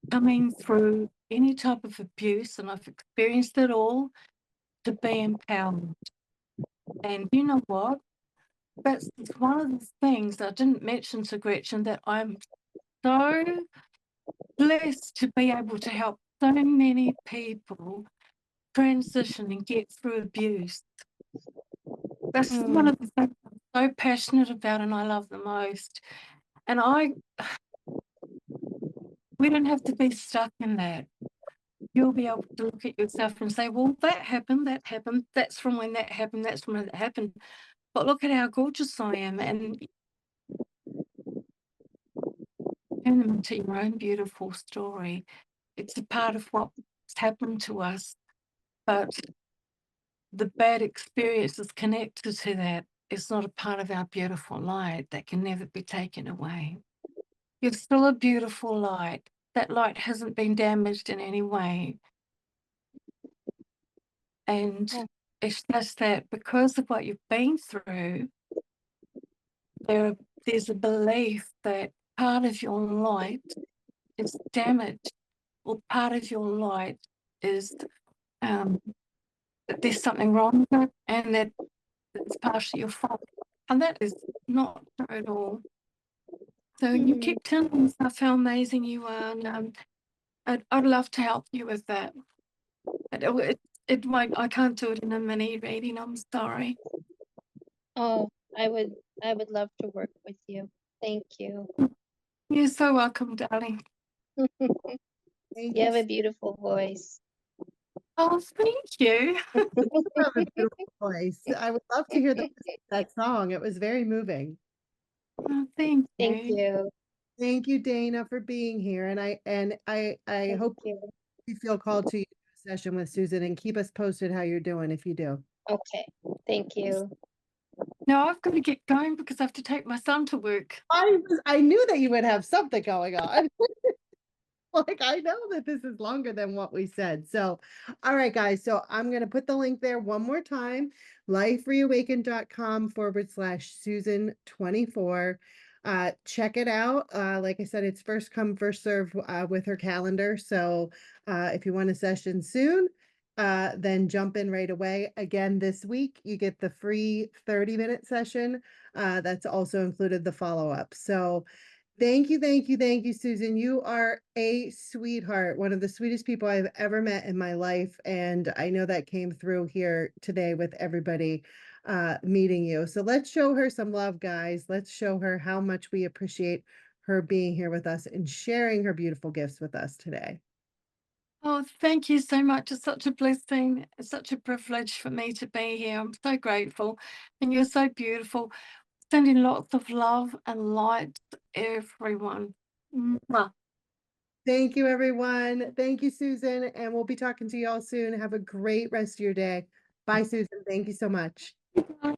coming through any type of abuse, and I've experienced it all, to be empowered. And you know what? That's one of the things I didn't mention to Gretchen, that I'm so blessed to be able to help so many people transition and get through abuse. That's one of the things I'm so passionate about and I love the most. And we don't have to be stuck in that. You'll be able to look at yourself and say, well, that happened, that's from when that happened, that's from when that happened. But look at how gorgeous I am, and turn them into your own beautiful story. It's a part of what's happened to us, but the bad experiences connected to that is not a part of our beautiful light that can never be taken away. You're still a beautiful light. That light hasn't been damaged in any way. And it's just that because of what you've been through, there's a belief that part of your light is damaged, or part of your light is that there's something wrong with it, and that it's partially your fault. And that is not true at all. So you keep telling yourself how amazing you are, and I'd love to help you with that. But it won't. I can't do it in a mini reading. I'm sorry. Oh, I would love to work with you. Thank you. You're so welcome, darling. Thank You have a so beautiful voice. Oh, thank you. You have a beautiful voice. I would love to hear that song. It was very moving. Oh, thank Thank you. you. Thank you, Dana, for being here. And I Thank hope you. you feel called to your session with Susan, and keep us posted how you're doing if you do. Okay. Thank you. Now I've got to get going because I have to take my son to work. I knew that you would have something going on. Like, I know that this is longer than what we said. So, all right, guys. So I'm going to put the link there one more time, lifereawakened.com/Susan24. Check it out. Like I said, it's first come, first serve with her calendar. So if you want a session soon, then jump in right away. Again, this week, you get the free 30-minute session. That's also included the follow-up. So thank you, thank you, thank you, Susan. You are a sweetheart, one of the sweetest people I've ever met in my life. And I know that came through here today with everybody meeting you. So let's show her some love, guys. Let's show her how much we appreciate her being here with us and sharing her beautiful gifts with us today. Oh, thank you so much. It's such a blessing. It's such a privilege for me to be here. I'm so grateful. And you're so beautiful. Sending lots of love and light to everyone. Mwah. Thank you, everyone. Thank you, Susan. And we'll be talking to you all soon. Have a great rest of your day. Bye, Susan. Thank you so much. Bye.